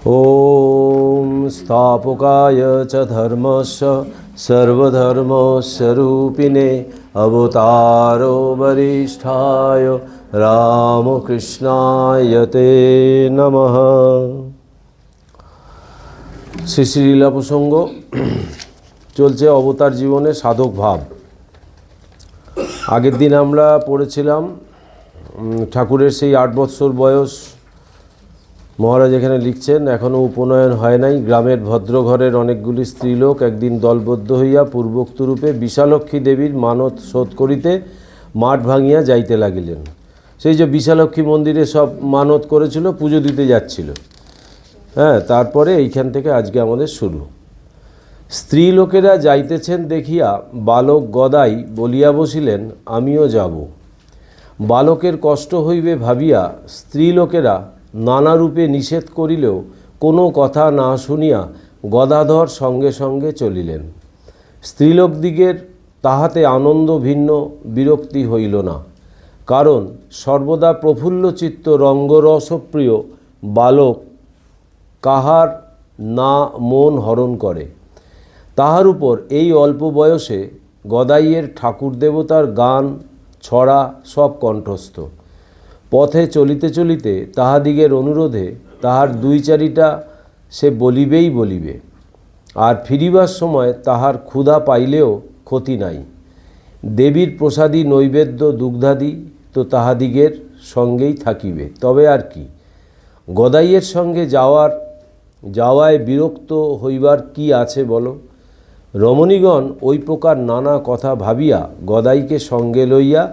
ॐ स्थापकाय च धर्मस्य सर्वधर्मस्वरूपिणे अवतारो वरिष्ठाय रामकृष्णाय ते नमः। শ্রী শ্রী লীলা প্রসঙ্গ চলছে অবতার জীবনে সাধক ভাব। আগের দিন আমরা পড়েছিলাম ঠাকুরের সেই 8 বৎসর বয়স। মহারাজ এখানে লিখছেন, এখনও উপনয়ন হয় নাই। গ্রামের ভদ্রঘরের অনেকগুলি স্ত্রীলোক একদিন দলবদ্ধ হইয়া পূর্বোক্তরূপে বিশালক্ষী দেবীর মানত শোধ করিতে মাঠ ভাঙিয়া যাইতে লাগিলেন। সেই যে বিশালক্ষী মন্দিরে সব মানত করেছিল, পুজো দিতে যাচ্ছিল। তারপরে এইখান থেকে আজকে আমাদের শুরু। স্ত্রী লোকেরা যাইতেছেন দেখিয়া বালক গদাই বলিয়া বসিলেন, আমিও যাব। বালকের কষ্ট হইবে ভাবিয়া স্ত্রী লোকেরা নানারূপে নিষেধ করিলেও কোনো কথা না শুনিয়া গদাধর সঙ্গে সঙ্গে চলিলেন। স্ত্রীলোকদিগের তাহাতে আনন্দ ভিন্ন বিরক্তি হইল না, কারণ সর্বদা প্রফুল্লচিত্ত রঙ্গরসপ্রিয় বালক কাহার না মন হরণ করে। তাহার উপর এই অল্প বয়সে গদাইয়ের ঠাকুর দেবতার গান ছড়া সব কণ্ঠস্থ। পথে চলিতে চলিতে তাহাদিগের অনুরোধে তাহার 2-4টা সে বলিবেই বলিবে, আর ফিরিবার সময় তাহার ক্ষুধা পাইলেও ক্ষতি নাই। দেবীর প্রসাদী নৈবেদ্য দুগ্ধাদি তো তাহাদিগের সঙ্গেই থাকিবে, তবে আর কি। গদাইয়ের সঙ্গে যাওয়ায় বিরক্ত হইবার কি আছে বলো। রমণীগণ ওই প্রকার নানা কথা ভাবিয়া গদাইকে সঙ্গে লইয়া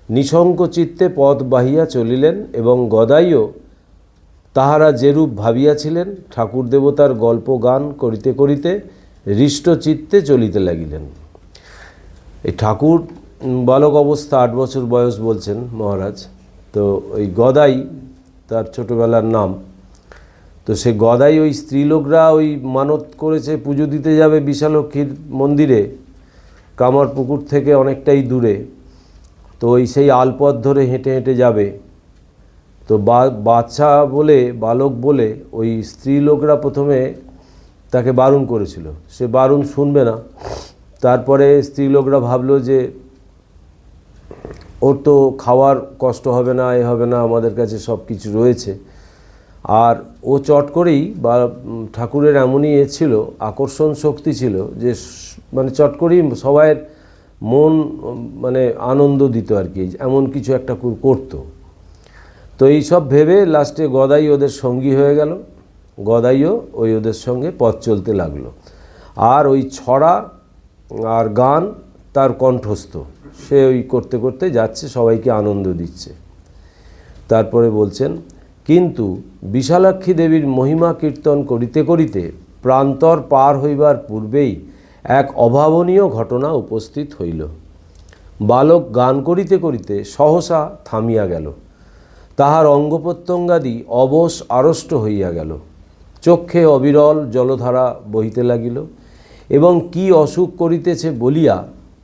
নিঃসংকোচিত্তে পথ বাহিয়া চলিলেন, এবং গদাইও তাহারা যেরূপ ভাবিয়াছিলেন ঠাকুর দেবতার গল্প গান করিতে করিতে হৃষ্টচিত্তে চলিতে লাগিলেন। এই ঠাকুর বালক অবস্থা 8 বছর বয়স বলছেন মহারাজ। তো ওই গদাই তার ছোটোবেলার নাম। তো সে গদাই ওই স্ত্রীলোকরা ওই মানত করেছে পুজো দিতে যাবে বিশালক্ষীর মন্দিরে, কামারপুকুর থেকে অনেকটাই দূরে। তো ওই সেই আলপথ ধরে হেঁটে হেঁটে যাবে। তো বাচ্চা বলে বালক বলে ওই স্ত্রীলোকরা প্রথমে তাকে বারণ করেছিল, সে বারণ শুনবে না। তারপরে স্ত্রীলোকরা ভাবলো যে ওর তো খাওয়ার কষ্ট হবে না, এ হবে না, আমাদের কাছে সব কিছু রয়েছে। আর ও চট করেই, বা ঠাকুরের এমনই ছিল, আকর্ষণ শক্তি ছিল যে মানে চট করেই সবাইয়ের মন মানে আনন্দ দিত আর কি, এমন কিছু একটা করতো। তো এই সব ভেবে লাস্টে গদাই ওদের সঙ্গী হয়ে গেল। গদাইও ওই ওদের সঙ্গে পথ চলতে লাগলো, আর ওই ছড়া আর গান তার কণ্ঠস্থ। সে ওই করতে করতে যাচ্ছে, সবাইকে আনন্দ দিচ্ছে। তারপরে বলছেন, কিন্তু বিশালাক্ষী দেবীর মহিমা কীর্তন করিতে করিতে প্রান্তর পার হইবার পূর্বেই এক অভাবনীয় ঘটনা উপস্থিত হইল। বালক গান করিতে করিতে সহসা থামিয়া গেল। তাহার অঙ্গপ্রত্যঙ্গাদি অবশ আড়ষ্ট হইয়া গেল। চক্ষে অবিরল জলধারা বহিতে লাগিল, এবং কি অসুখ করিতেছে বলিয়া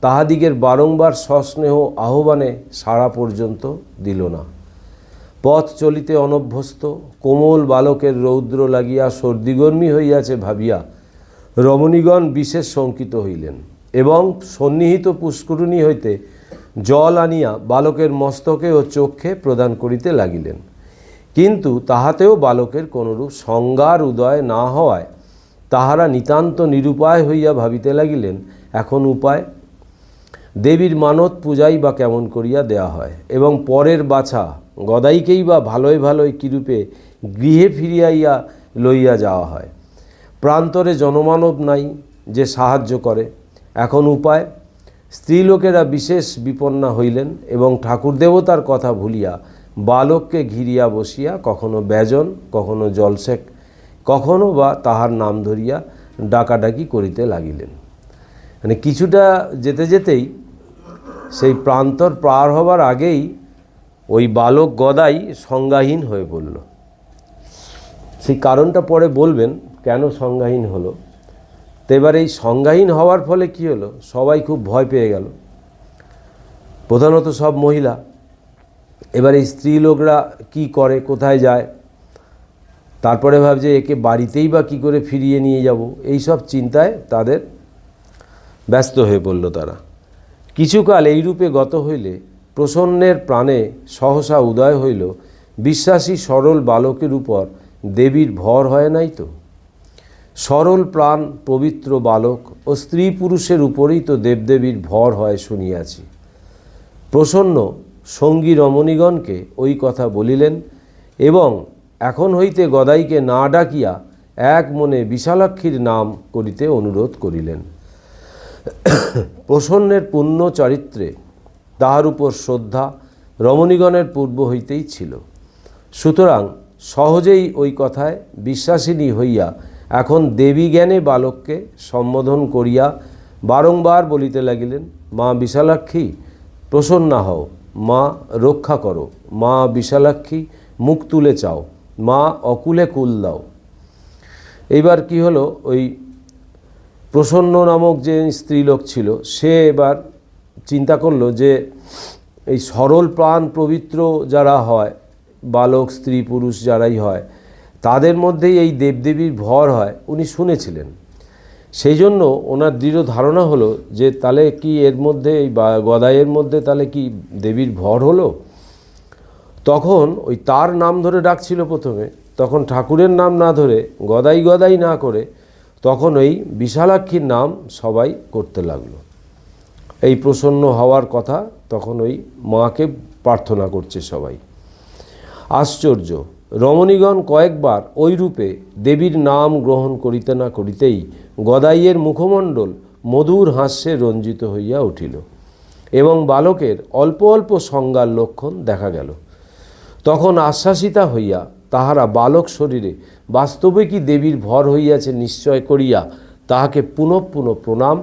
তাহাদিগের বারংবার সস্নেহ আহ্বানে সাড়া পর্যন্ত দিল না। পথ চলিতে অনভ্যস্ত কোমল বালকের রৌদ্র লাগিয়া সর্দিগর্মী হইয়াছে ভাবিয়া রমণীগণ বিশেষ শঙ্কিত হইলেন, এবং সন্নিহিত পুষ্করিণী হইতে জল আনিয়া বালকের মস্তকে ও চক্ষে প্রদান করিতে লাগিলেন। কিন্তু তাহাতেও বালকের কোনরূপ সংজ্ঞার উদয় না হওয়ায় তাহারা নিতান্ত নিরুপায় হইয়া ভাবিতে লাগিলেন, এখন উপায়। দেবীর মানত পূজাই বা কেমন করিয়া দেয়া হয়, এবং পরের বাছা গদাইকেই বা ভালোই ভালোই কিরূপে গৃহে ফিরিয়াইয়া লইয়া যাওয়া হয়। প্রান্তরে জনমানব নাই যে সাহায্য করে, এখন উপায়। স্ত্রীলোকেরা বিশেষ বিপন্না হইলেন, এবং ঠাকুর দেবতার কথা ভুলিয়া বালককে ঘিরিয়া বসিয়া কখনো ব্যজন, কখনো জলসেক, কখনো বা তাহার নাম ধরিয়া ডাকাডাকি করিতে লাগিলেন। মানে কিছুটা যেতে যেতেই সেই প্রান্তর পার হবার আগেই ওই বালক গদাই সংজ্ঞাহীন হয়ে পড়ল। সেই কারণটা পরে বলবেন কেন সংজ্ঞাহীন হলো। তো এবার এই সংজ্ঞাহীন হওয়ার ফলে কি হলো, সবাই খুব ভয় পেয়ে গেল, প্রধানত সব মহিলা। এবার এই স্ত্রী লোকরা কী করে, কোথায় যায়, তারপরে ভাবছে একে বাড়িতেই বা কী করে ফিরিয়ে নিয়ে যাব, এই সব চিন্তায় তাদের ব্যস্ত হয়ে পড়ল তারা। কিছুকাল এইরূপে গত হইলে প্রসন্নের প্রাণে সহসা উদয় হইল, বিশ্বাসী সরল বালকের উপর দেবীর ভর হয় নাই তো। সরল প্রাণ পবিত্র বালক ও স্ত্রী পুরুষের উপরেই তো দেবদেবীর ভর হয় শুনিয়াছি। প্রসন্ন সঙ্গী রমণীগণকে ওই কথা বলিলেন এবং এখন হইতে গদাইকে না ডাকিয়া এক মনে বিশালাক্ষীর নাম করিতে অনুরোধ করিলেন। প্রসন্নের পুণ্য চরিত্রে তাহার উপর শ্রদ্ধা রমণীগণের পূর্ব হইতেই ছিল। সুতরাং সহজেই ওই কথায় বিশ্বাসিনী হইয়া এখন দেবী জ্ঞানে বালককে সম্বোধন করিয়া বারংবার বলিতে লাগিলেন, মা বিশালাক্ষী প্রসন্না হও, মা রক্ষা করো, মা বিশালাক্ষী মুখ তুলে চাও, মা অকুলে কুল দাও। এইবার কি হলো, ওই প্রসন্ন নামক যে স্ত্রীলোক ছিল সে এবার চিন্তা করলো যে এই সরল প্রাণ পবিত্র যারা হয়, বালক স্ত্রী পুরুষ যারাই হয়, তাদের মধ্যেই এই দেবদেবীর ভর হয় উনি শুনেছিলেন। সেই জন্য ওনার দৃঢ় ধারণা হলো যে তাহলে কি এর মধ্যে এই গদাইয়ের মধ্যে তাহলে কি দেবীর ভর হলো। তখন ওই তার নাম ধরে ডাকছিল প্রথমে, তখন ঠাকুরের নাম না ধরে গদাই গদাই না করে তখন ওই বিশালাক্ষীর নাম সবাই করতে লাগলো। এই প্রসন্ন হওয়ার কথা তখন ওই মাকে প্রার্থনা করছে সবাই। আশ্চর্য, রমণীগণ কয়েকবার ওই রূপে দেবীর নাম গ্রহণ করিতে না করিতেই গদাইয়ের মুখমণ্ডল মধুর হাস্যে রঞ্জিত হইয়া উঠিল এবং বালকের অল্প অল্প সংজ্ঞার লক্ষণ দেখা গেল। তখন আশ্বাসিতা হইয়া তাহারা বালক শরীরে বাস্তবে কি দেবীর ভর হইয়াছে নিশ্চয় করিয়া তাহাকে পুনঃ পুনঃ প্রণাম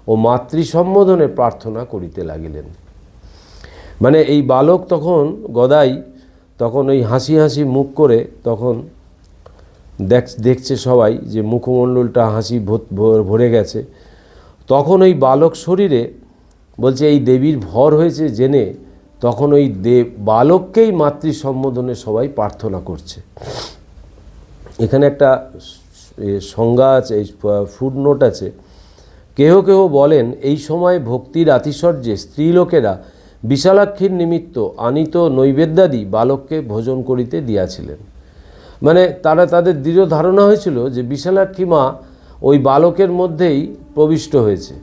ও মাতৃসম্বোধনে প্রার্থনা করিতে লাগিলেন। মানে এই বালক তখন গদাই তখন ওই হাসি হাসি মুখ করে তখন দেখছে সবাই যে মুখমণ্ডলটা হাসি ভরে গেছে। তখন ওই বালক শরীরে বলছে এই দেবীর ভর হয়েছে জেনে তখন ওই বালককেই মাতৃ সম্বোধনে সবাই প্রার্থনা করছে। এখানে একটা সংজ্ঞা আছে, এই ফুটনোট আছে। কেহ কেহ বলেন এই সময় ভক্তির আতিশয্যে স্ত্রীলোকেরা বিশালাক্ষীর নিমিত্ত আনিত নৈবেদ্যাদি বালককে ভোজন করিতে দিয়াছিলেন। মানে তারা তাদের দৃঢ় ধারণা হয়েছিল যে বিশালাক্ষী মা ওই বালকের মধ্যেই প্রবিষ্ট হয়েছে,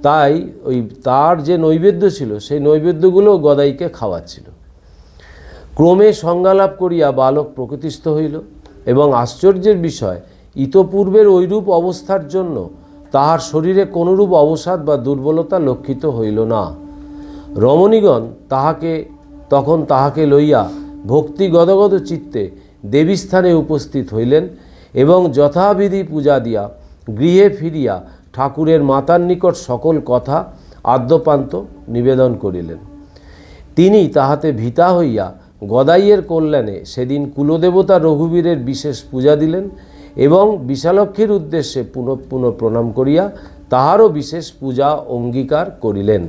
তাই ওই তার যে নৈবেদ্য ছিল সেই নৈবেদ্যগুলো গদাইকে খাওয়াচ্ছিল। ক্রমে সংজ্ঞালাভ করিয়া বালক প্রকৃতিস্থ হইল এবং আশ্চর্যের বিষয় ইতপূর্বের ঐরূপ অবস্থার জন্য তাহার শরীরে কোনরূপ অবসাদ বা দুর্বলতা লক্ষিত হইল না। রমণীগণ তখন তাহাকে লইয়া ভক্তি গদগদ চিত্তে দেবীস্থানে উপস্থিত হইলেন এবং যথাবিধি পূজা দিয়া গৃহে ফিরিয়া ঠাকুরের মাতার নিকট সকল কথা আদ্যপান্ত নিবেদন করিলেন। তিনি তাহাতে ভীতা হইয়া গদাইয়ের কল্যাণে সেদিন কুলদেবতা রঘুবীরের বিশেষ পূজা দিলেন এবং বিশালক্ষীর উদ্দেশ্যে পুনঃ পুনঃ প্রণাম করিয়া তাহারও বিশেষ পূজা অঙ্গীকার করিলেন।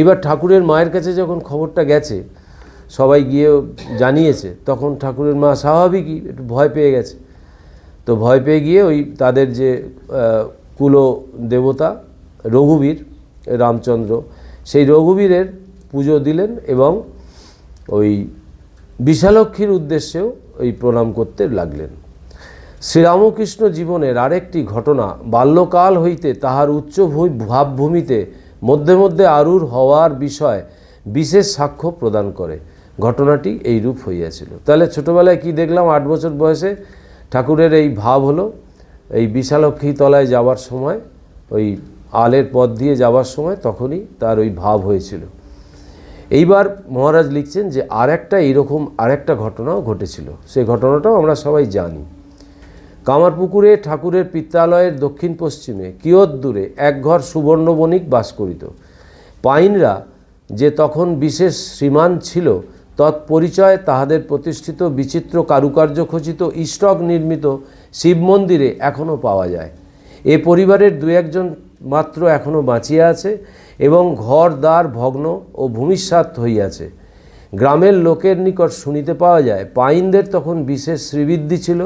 এবার ঠাকুরের মায়ের কাছে যখন খবরটা গেছে, সবাই গিয়ে জানিয়েছে, তখন ঠাকুরের মা স্বাভাবিকই একটু ভয় পেয়ে গেছে। তো ভয় পেয়ে গিয়ে ওই তাদের যে কুল দেবতা রঘুবীর রামচন্দ্র, সেই রঘুবীরের পুজো দিলেন এবং ওই বিশালক্ষীর উদ্দেশ্যেও ওই প্রণাম করতে লাগলেন। শ্রীরামকৃষ্ণ জীবনের আরেকটি ঘটনা বাল্যকাল হইতে তাহার উচ্চ ভাবভূমিতে মধ্যে মধ্যে আরূঢ় হওয়ার বিষয় বিশেষ সাক্ষ্য প্রদান করে। ঘটনাটি এইরূপ হইয়াছিল। তাহলে ছোটোবেলায় কি দেখলাম, 8 বছর বয়সে ঠাকুরের এই ভাব হলো। এই বিশালক্ষী তলায় যাওয়ার সময়, ওই আলের পথ দিয়ে যাওয়ার সময় তখনই তার ওই ভাব হয়েছিল। এইবার মহারাজ লিখছেন যে আরেকটা ঘটনাও ঘটেছিল। সেই ঘটনাটাও আমরা সবাই জানি। কামারপুকুরে ঠাকুরের পিত্রালয়ের দক্ষিণ পশ্চিমে কিয়ৎ দূরে এক ঘর সুবর্ণ বণিক বাস করিত। পাইনরা যে তখন বিশেষ শ্রীমান ছিল, তৎপরিচয় তাহাদের প্রতিষ্ঠিত বিচিত্র কারুকার্য খচিত ইষ্টক নির্মিত শিব মন্দিরে এখনও পাওয়া যায়। এ পরিবারের 2-1 মাত্র এখনও বাঁচিয়া আছে এবং ঘর দ্বার ভগ্ন ও ভূমিসাৎ হইয়াছে। গ্রামের লোকের নিকট শুনিতে পাওয়া যায় পাইনদের তখন বিশেষ শ্রীবৃদ্ধি ছিল,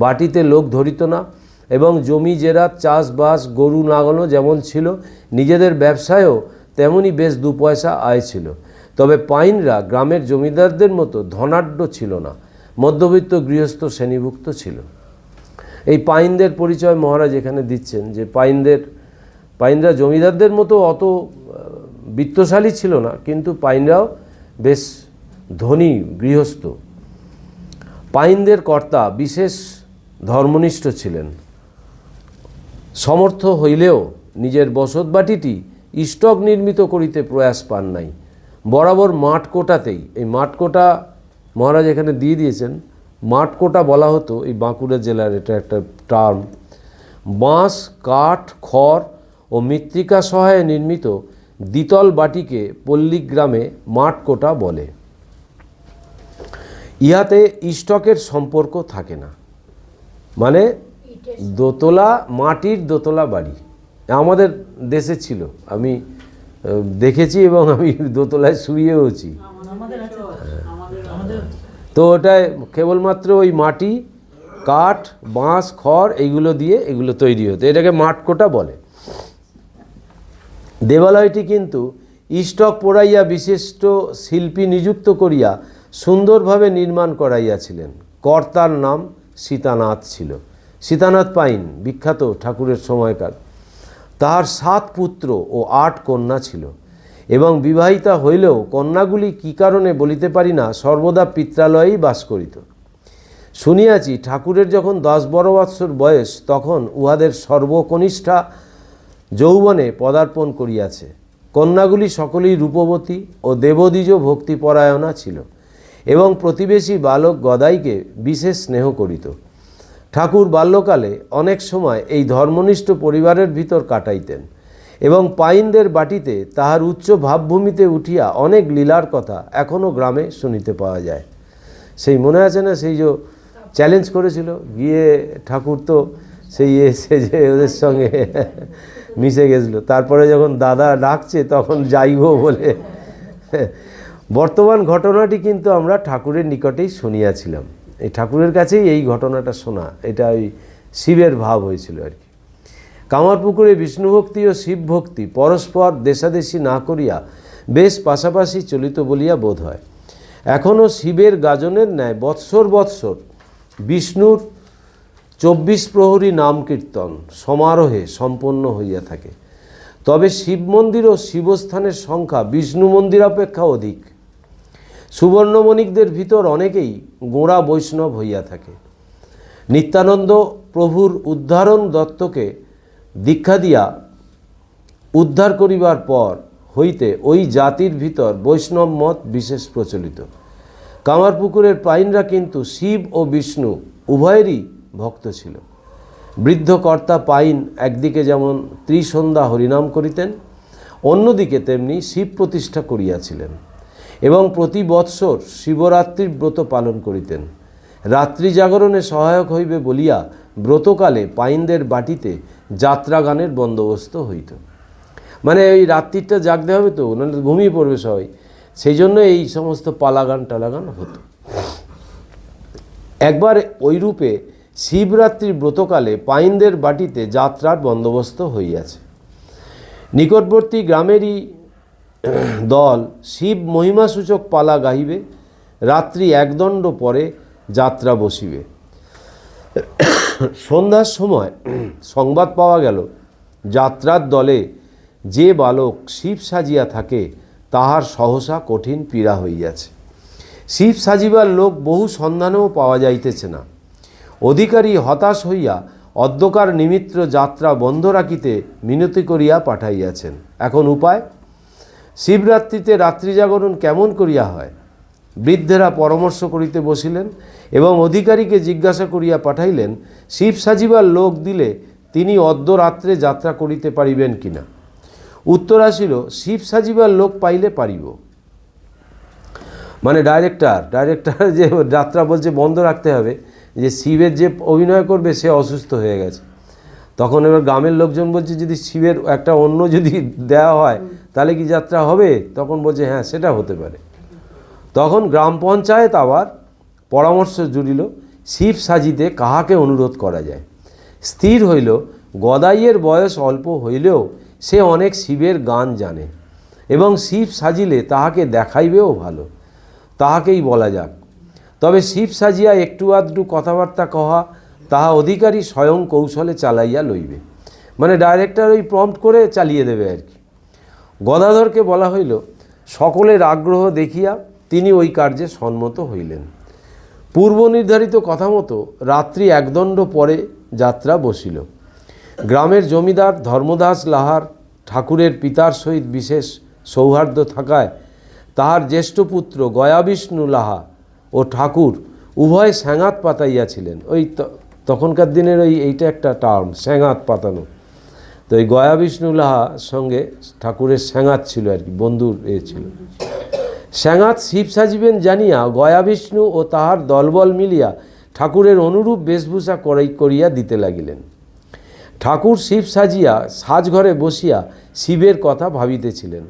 বাটিতে লোক ধরিত না এবং জমি জেরাত চাষবাস গরু নাগানো যেমন ছিল, নিজেদের ব্যবসায়ও তেমনই বেশ 2 পয়সা আয় ছিল। তবে পাইনরা গ্রামের জমিদারদের মতো ধনাঢ্য ছিল না, মধ্যবিত্ত গৃহস্থ শ্রেণীভুক্ত ছিল। এই পাইনদের পরিচয় মহারাজ এখানে দিচ্ছেন যে পাইনরা জমিদারদের মতো অত বিত্তশালী ছিল না, কিন্তু পাইনরাও বেশ ধনী গৃহস্থ। পাইনদের কর্তা বিশেষ ধর্মনিষ্ঠ ছিলেন, সমর্থ হইলেও নিজের বসতবাটিটি স্টক নির্মিত করিতে প্রয়াস পান নাই। বরাবর মাঠকোটাতেই, এই মাঠকোটা মহারাজ এখানে দিয়ে দিয়েছেন, মাঠকোটা বলা হতো এই বাঁকুড়া জেলার, এটা একটা টার্ম। বাঁশ, কাঠ, খড় ও মৃত্তিকা সহায়ে নির্মিত দ্বিতল বাটিকে পল্লীগ্রামে মাঠকোটা বলে। ইহাতে স্টকের সম্পর্ক থাকে না, মানে দোতলা, মাটির দোতলা বাড়ি আমাদের দেশে ছিল, আমি দেখেছি এবং আমি দোতলায় শুয়েওছি। তো ওটায় কেবলমাত্র ওই মাটি, কাঠ, বাঁশ, খড় এইগুলো দিয়ে এগুলো তৈরি হতো, এটাকে মাঠকোটা বলে। দেবালয়টি কিন্তু স্টক পোড়াইয়া বিশিষ্ট শিল্পী নিযুক্ত করিয়া সুন্দরভাবে নির্মাণ করাইয়াছিলেন। কর্তার নাম সীতানাথ ছিল। সীতানাথ পাইন বিখ্যাত ঠাকুরের সময়কার। তাহার 7 পুত্র ও 8 কন্যা ছিল এবং বিবাহিতা হইলেও কন্যাগুলি কী কারণে বলিতে পারি না, সর্বদা পিত্রালয়েই বাস করিত। শুনিয়াছি ঠাকুরের যখন 10-12 বৎসর বয়স, তখন উহাদের সর্বকনিষ্ঠা যৌবনে পদার্পণ করিয়াছে। কন্যাগুলি সকলেই রূপবতী ও দেবদ্বিজ ভক্তিপরায়ণা ছিল এবং প্রতিবেশী বালক গদাইকে বিশেষ স্নেহ করিত। ঠাকুর বাল্যকালে অনেক সময় এই ধর্মনিষ্ঠ পরিবারের ভিতর কাটাইতেন এবং পাইনদের বাটিতে তাহার উচ্চ ভাবভূমিতে উঠিয়া অনেক লীলার কথা এখনও গ্রামে শুনিতে পাওয়া যায়। সেই মনে আছে না, সেই যে চ্যালেঞ্জ করেছিল গিয়ে ঠাকুর, তো সেই এসে যে ওদের সঙ্গে মিশে গেছিল, তারপরে যখন দাদা ডাকছে তখন যাইব বলে। বর্তমান ঘটনাটি কিন্তু আমরা ঠাকুরের নিকটেই শুনিয়াছিলাম, এই ঠাকুরের কাছেই এই ঘটনাটা শোনা, এটা ওই শিবের ভাব হয়েছিল আর কি। কামারপুকুরে বিষ্ণুভক্তি ও শিবভক্তি পরস্পর দেশাদেশি না করিয়া বেশ পাশাপাশি চলিত বলিয়া বোধ হয়। এখনও শিবের গাজনের ন্যায় বৎসর বৎসর বিষ্ণুর 24 প্রহরী নাম কীর্তন সমারোহে সম্পন্ন হইয়া থাকে। তবে শিব মন্দির ও শিবস্থানের সংখ্যা বিষ্ণু মন্দির অপেক্ষা অধিক। সুবর্ণমণিকদের ভিতর অনেকেই গোঁড়া বৈষ্ণব হইয়া থাকে। নিত্যানন্দ প্রভুর উদ্ধারণ দত্তকে দীক্ষা দিয়া উদ্ধার করিবার পর হইতে ওই জাতির ভিতর বৈষ্ণব মত বিশেষ প্রচলিত। কামারপুকুরের পাইনরা কিন্তু শিব ও বিষ্ণু উভয়েরই ভক্ত ছিল। বৃদ্ধ কর্তা পাইন একদিকে যেমন ত্রিসন্ধ্যা হরিনাম করিতেন, অন্যদিকে তেমনি শিব প্রতিষ্ঠা করিয়াছিলেন এবং প্রতি বৎসর শিবরাত্রির ব্রত পালন করিতেন। রাত্রি জাগরণে সহায়ক হইবে বলিয়া ব্রতকালে পাইনদের বাটিতে যাত্রা গানের বন্দোবস্ত হইত। মানে ওই রাত্রিটা জাগতে হবে, তো মানে ঘুমিয়ে পড়বে সবাই, সেই জন্য এই সমস্ত পালাগান টালাগান হতো। একবার ওইরূপে শিবরাত্রির ব্রতকালে পাইনদের বাটিতে যাত্রার বন্দোবস্ত হইয়াছে। নিকটবর্তী গ্রামেরই দল শিব মহিমাসূচক পালা গাহিবে, রাত্রি 1 দণ্ড পরে যাত্রা বসিবে। সন্ধ্যার সময় সংবাদ পাওয়া গেল যাত্রার দলে যে বালক শিব সাজিয়া থাকে তাহার সহসা কঠিন পীড়া হইয়াছে। শিব সাজিবার লোক বহু সন্ধানেও পাওয়া যাইতেছে না। অধিকারী হতাশ হইয়া অদ্যকার নিমিত্ত যাত্রা বন্ধ রাখিতে মিনতি করিয়া পাঠাইয়াছেন। এখন উপায়? শিবরাত্রিতে রাত্রি জাগরণ কেমন করিয়া হয়? বৃদ্ধেরা পরামর্শ করিতে বসিলেন এবং অধিকারীকে জিজ্ঞাসা করিয়া পাঠাইলেন, শিব সাজিবার লোক দিলে তিনি অর্ধরাত্রে যাত্রা করিতে পারিবেন কিনা। উত্তর আসিল, শিব সাজিবার লোক পাইলে পারিব। মানে ডাইরেক্টর যে যাত্রা বলছে বন্ধ রাখতে হবে, যে শিবের যে অভিনয় করবে সে অসুস্থ হয়ে গেছে। তখন এবার গ্রামের লোকজন বলছে যদি শিবের একটা অন্য যদি দেওয়া হয় তাহলে কি যাত্রা হবে? তখন বলছে হ্যাঁ সেটা হতে পারে। তখন গ্রাম পঞ্চায়েত আবার পরামর্শ জুড়িল শিব সাজিতে কাহাকে অনুরোধ করা যায়। স্থির হইল গদাইয়ের বয়স অল্প হইলেও সে অনেক শিবের গান জানে এবং শিব সাজিলে তাহাকে দেখাইবেও ভালো, তাহাকেই বলা যাক। তবে শিব সাজিয়া একটু আধটু কথাবার্তা কহা তাহা অধিকারী স্বয়ং কৌশলে চালাইয়া লইবে, মানে ডাইরেক্টর ওই প্রম্পট করে চালিয়ে দেবে আর কি। গদাধরকে বলা হইল, সকলের আগ্রহ দেখিয়া তিনি ওই কার্যে সম্মত হইলেন। পূর্ব নির্ধারিত কথা মতো রাত্রি একদণ্ড পরে যাত্রা বসিল। গ্রামের জমিদার ধর্মদাস লাহার ঠাকুরের পিতার সহিত বিশেষ সৌহার্দ্য থাকায় তাহার জ্যেষ্ঠ পুত্র গয়াবিষ্ণু লাহা ও ঠাকুর উভয় স্যাঙাত পাতাইয়াছিলেন। ওই তখনকার দিনের এইটা একটা টার্ম, স্যাঙাত পাতানো। তো এই গয়াবিষ্ণু লাহার সঙ্গে ঠাকুরের স্যাঙাত ছিল আর কি, বন্ধুর ছিল। স্যাঙাত শিব সাজিবেন জানিয়া গয়াবিষ্ণু ও তাহার দলবল মিলিয়া ঠাকুরের অনুরূপ বেশভূষা করিয়া দিতে লাগিলেন। ঠাকুর শিব সাজিয়া সাজঘরে বসিয়া শিবের কথা ভাবিতেছিলেন।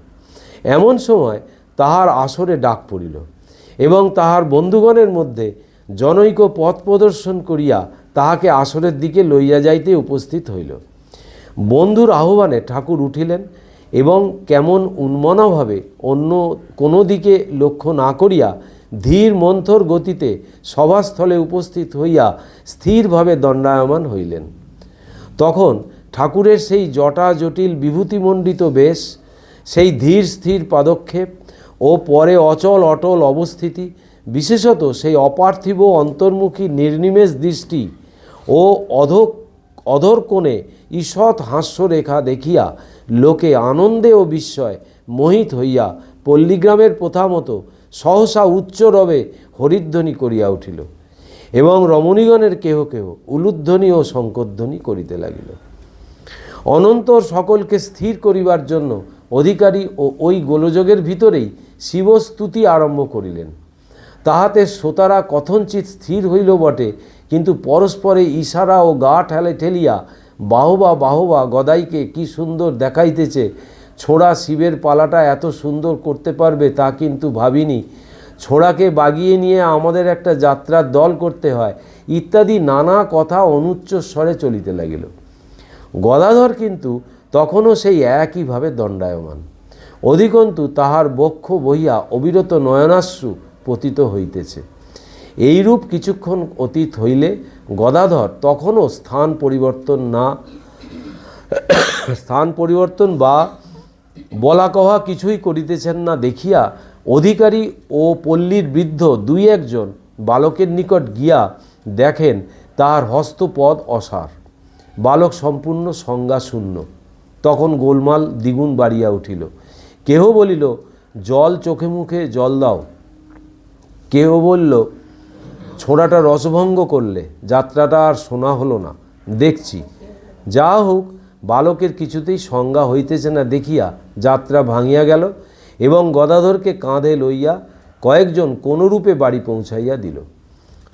এমন সময় তাহার আসরে ডাক পড়িল এবং তাহার বন্ধুগণের মধ্যে জনৈক পথ প্রদর্শন করিয়া তাহাকে আসরের দিকে লইয়া যাইতে উপস্থিত হইল। বন্ধুর আহ্বানে ঠাকুর উঠিলেন এবং কেমন উন্মনাভাবে অন্য কোনো দিকে লক্ষ্য না করিয়া ধীর মন্থর গতিতে সভাস্থলে উপস্থিত হইয়া স্থিরভাবে দণ্ডায়মান হইলেন। তখন ঠাকুরের সেই জটা জটিল বিভূতিমণ্ডিত বেশ, সেই ধীর স্থির পদক্ষেপ ও পরে অচল অটল অবস্থিতি, বিশেষত সেই অপার্থিব অন্তর্মুখী নির্নিমেষ দৃষ্টি ও অধর কোণে ঈষৎ হাস্যরেখা দেখিয়া লোকে আনন্দে ও বিস্ময় মোহিত হইয়া পল্লীগ্রামের প্রথা মতো সহসা উচ্চ রবে হরিধ্বনি করিয়া উঠিল এবং রমণীগণের কেহ কেহ উলুধ্বনি ও শঙ্করধ্বনি করিতে লাগিল। অনন্তর সকলকে স্থির করিবার জন্য অধিকারী ও ওই গোলযোগের ভিতরেই শিবস্তুতি আরম্ভ করিলেন। তাহাতে শ্রোতারা কথঞ্চিত স্থির হইল বটে, কিন্তু পরস্পরে ইশারা ও গা ঠেলিয়া বাহবা বাহবা, গদাইকে কি সুন্দর দেখাইতেছে, ছোড়া শিবের পালাটা এত সুন্দর করতে পারবে তা কিন্তু ভাবিনি, ছোড়াকে বাগিয়ে নিয়ে আমাদের একটা যাত্রার দল করতে হয়, ইত্যাদি নানা কথা অনুচ্চ স্বরে চলিতে লাগিল। গদাধর কিন্তু তখনও সেই একইভাবে দণ্ডায়মান, অধিকন্তু তাহার বক্ষ বহিয়া অবিরত নয়নাশ্রু পতিত হইতেছে। এইরূপ কিছুক্ষণ অতীত হইলে গদাধর তখনও স্থান পরিবর্তন বা বলা কহা কিছুই করিতেছেন না দেখিয়া অধিকারী ও পল্লীর বৃদ্ধ দুই একজন বালকের নিকট গিয়া দেখেন তাহার হস্তপদ অসার, বালক সম্পূর্ণ সংজ্ঞা শূন্য। তখন গোলমাল দ্বিগুণ বাড়িয়া উঠিল। কেহ বলিল, জল চোখে মুখে জল দাও। কেহ বলল, ছোড়াটা রসভঙ্গ করলে, যাত্রাটা আর শোনা হলো না। দেখছি যা হোক, বালকের কিছুতেই সংজ্ঞা হইতেছে না দেখিয়া যাত্রা ভাঙিয়া গেল এবং গদাধরকে কাঁধে লইয়া কয়েকজন কোনরূপে বাড়ি পৌঁছাইয়া দিল।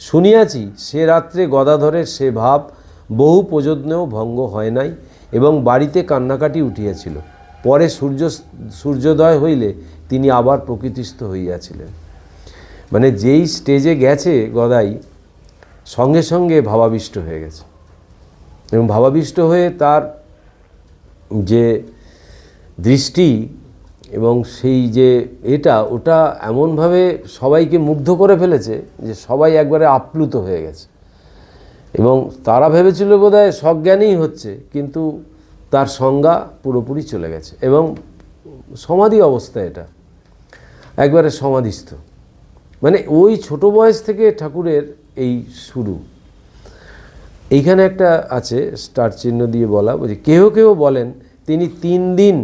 শুনিয়াছি সে রাত্রে গদাধরের সে ভাব বহু প্রযত্নেও ভঙ্গ হয় নাই এবং বাড়িতে কান্নাকাটি উঠিয়াছিল। পরে সূর্যোদয় হইলে তিনি আবার প্রকৃতিস্থ হইয়াছিলেন। মানে যেই স্টেজে গেছে গদাই, সঙ্গে সঙ্গে ভাবাবিষ্ট হয়ে গেছে এবং ভাবাবিষ্ট হয়ে তার যে দৃষ্টি এবং সেই যে ওটা এমনভাবে সবাইকে মুগ্ধ করে ফেলেছে যে সবাই একবারে আপ্লুত হয়ে গেছে এবং তারা ভেবেছিল বোধহয় সজ্ঞানেই হচ্ছে, কিন্তু তার সংজ্ঞা পুরোপুরি চলে গেছে এবং সমাধি অবস্থা, এটা একবারে সমাধিস্থ। মানে ওই ছোট বয়স থেকে ঠাকুরের এই শুরু। এইখানে একটা আছে স্টার চিহ্ন দিয়ে বলা, বলছি কেহ কেহ বলেন তিনি 3 দিন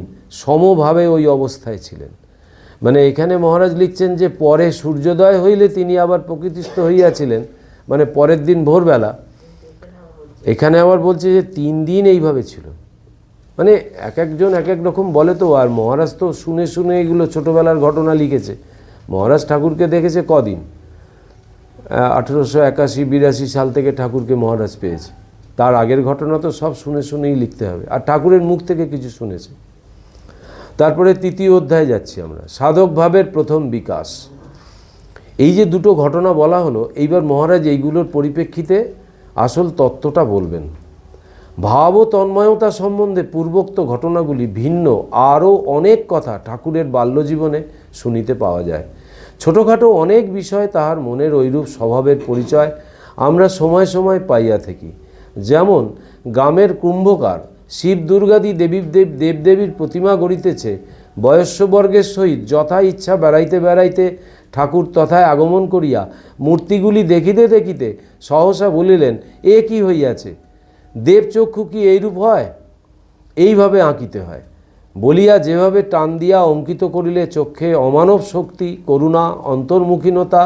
সমভাবে ওই অবস্থায় ছিলেন। মানে এখানে মহারাজ লিখছেন যে পরে সূর্যোদয় হইলে তিনি আবার প্রকৃতিস্থ হইয়াছিলেন, মানে পরের দিন ভোরবেলা। এখানে আবার বলছে যে 3 দিন এইভাবে ছিল। মানে এক একজন এক এক রকম বলে তো, আর মহারাজ তো শুনে শুনে এগুলো ছোটোবেলার ঘটনা লিখেছে। মহারাজ ঠাকুরকে দেখেছে কদিন, 1881-82 সাল থেকে ঠাকুরকে মহারাজ পেয়েছে। তার আগের ঘটনা তো সব শুনে শুনেই লিখতে হবে, আর ঠাকুরের মুখ থেকে কিছু শুনেছে। তারপরে 3য় অধ্যায়ে যাচ্ছি আমরা, সাধক ভাবের প্রথম বিকাশ। এই যে দুটো ঘটনা বলা হলো, এইবার মহারাজ এইগুলোর পরিপ্রেক্ষিতে আসল তত্ত্বটা বলবেন। ভাব ও তন্ময়তা সম্বন্ধে পূর্বোক্ত ঘটনাগুলি ভিন্ন আরও অনেক কথা ঠাকুরের বাল্যজীবনে শুনিতে পাওয়া যায়। ছোটোখাটো অনেক বিষয় তাহার মনের ঐরূপ স্বভাবের পরিচয় আমরা সময় সময় পাইয়া থাকি। যেমন গ্রামের কুম্ভকার শিব দুর্গাদি দেবদেবীর প্রতিমা গড়িতেছে, বয়স্যবর্গের সহিত যথা ইচ্ছা বেড়াইতে বেড়াইতে ঠাকুর তথায় আগমন করিয়া মূর্তিগুলি দেখিতে দেখিতে সহসা বলিলেন, এ কি হইয়াছে? দেবচক্ষু কি এইরূপ হয়? এইভাবে আঁকিতে হয় বলিয়া যেভাবে টান দিয়া অঙ্কিত করিলে চক্ষে অমানব শক্তি, করুণা, অন্তর্মুখীনতা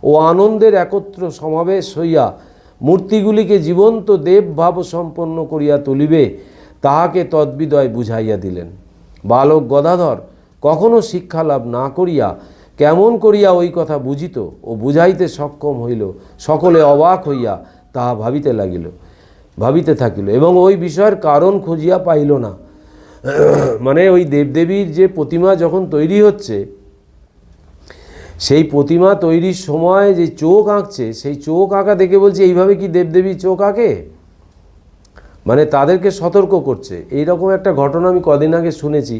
ও আনন্দের একত্র সমাবেশ হইয়া মূর্তিগুলিকে জীবন্ত দেবভাব সম্পন্ন করিয়া তুলিবে, তাহাকে তদ্বিদয় বুঝাইয়া দিলেন। বালক গদাধর কখনো শিক্ষা লাভ না করিয়া কেমন করিয়া ওই কথা বুঝিত ও বুঝাইতে সক্ষম হইল, সকলে অবাক হইয়া তাহা ভাবিতে থাকিল এবং ওই বিষয়ের কারণ খুঁজিয়া পাইল না। মানে ওই দেবদেবীর যে প্রতিমা যখন তৈরি হচ্ছে, সেই প্রতিমা তৈরির সময় যে চোখ আঁকছে, সেই চোখ আঁকা দেখে বলছে এইভাবে কি দেবদেবী চোখ আঁকে? মানে তাদেরকে সতর্ক করছে। এইরকম একটা ঘটনা আমি কদিন আগে শুনেছি।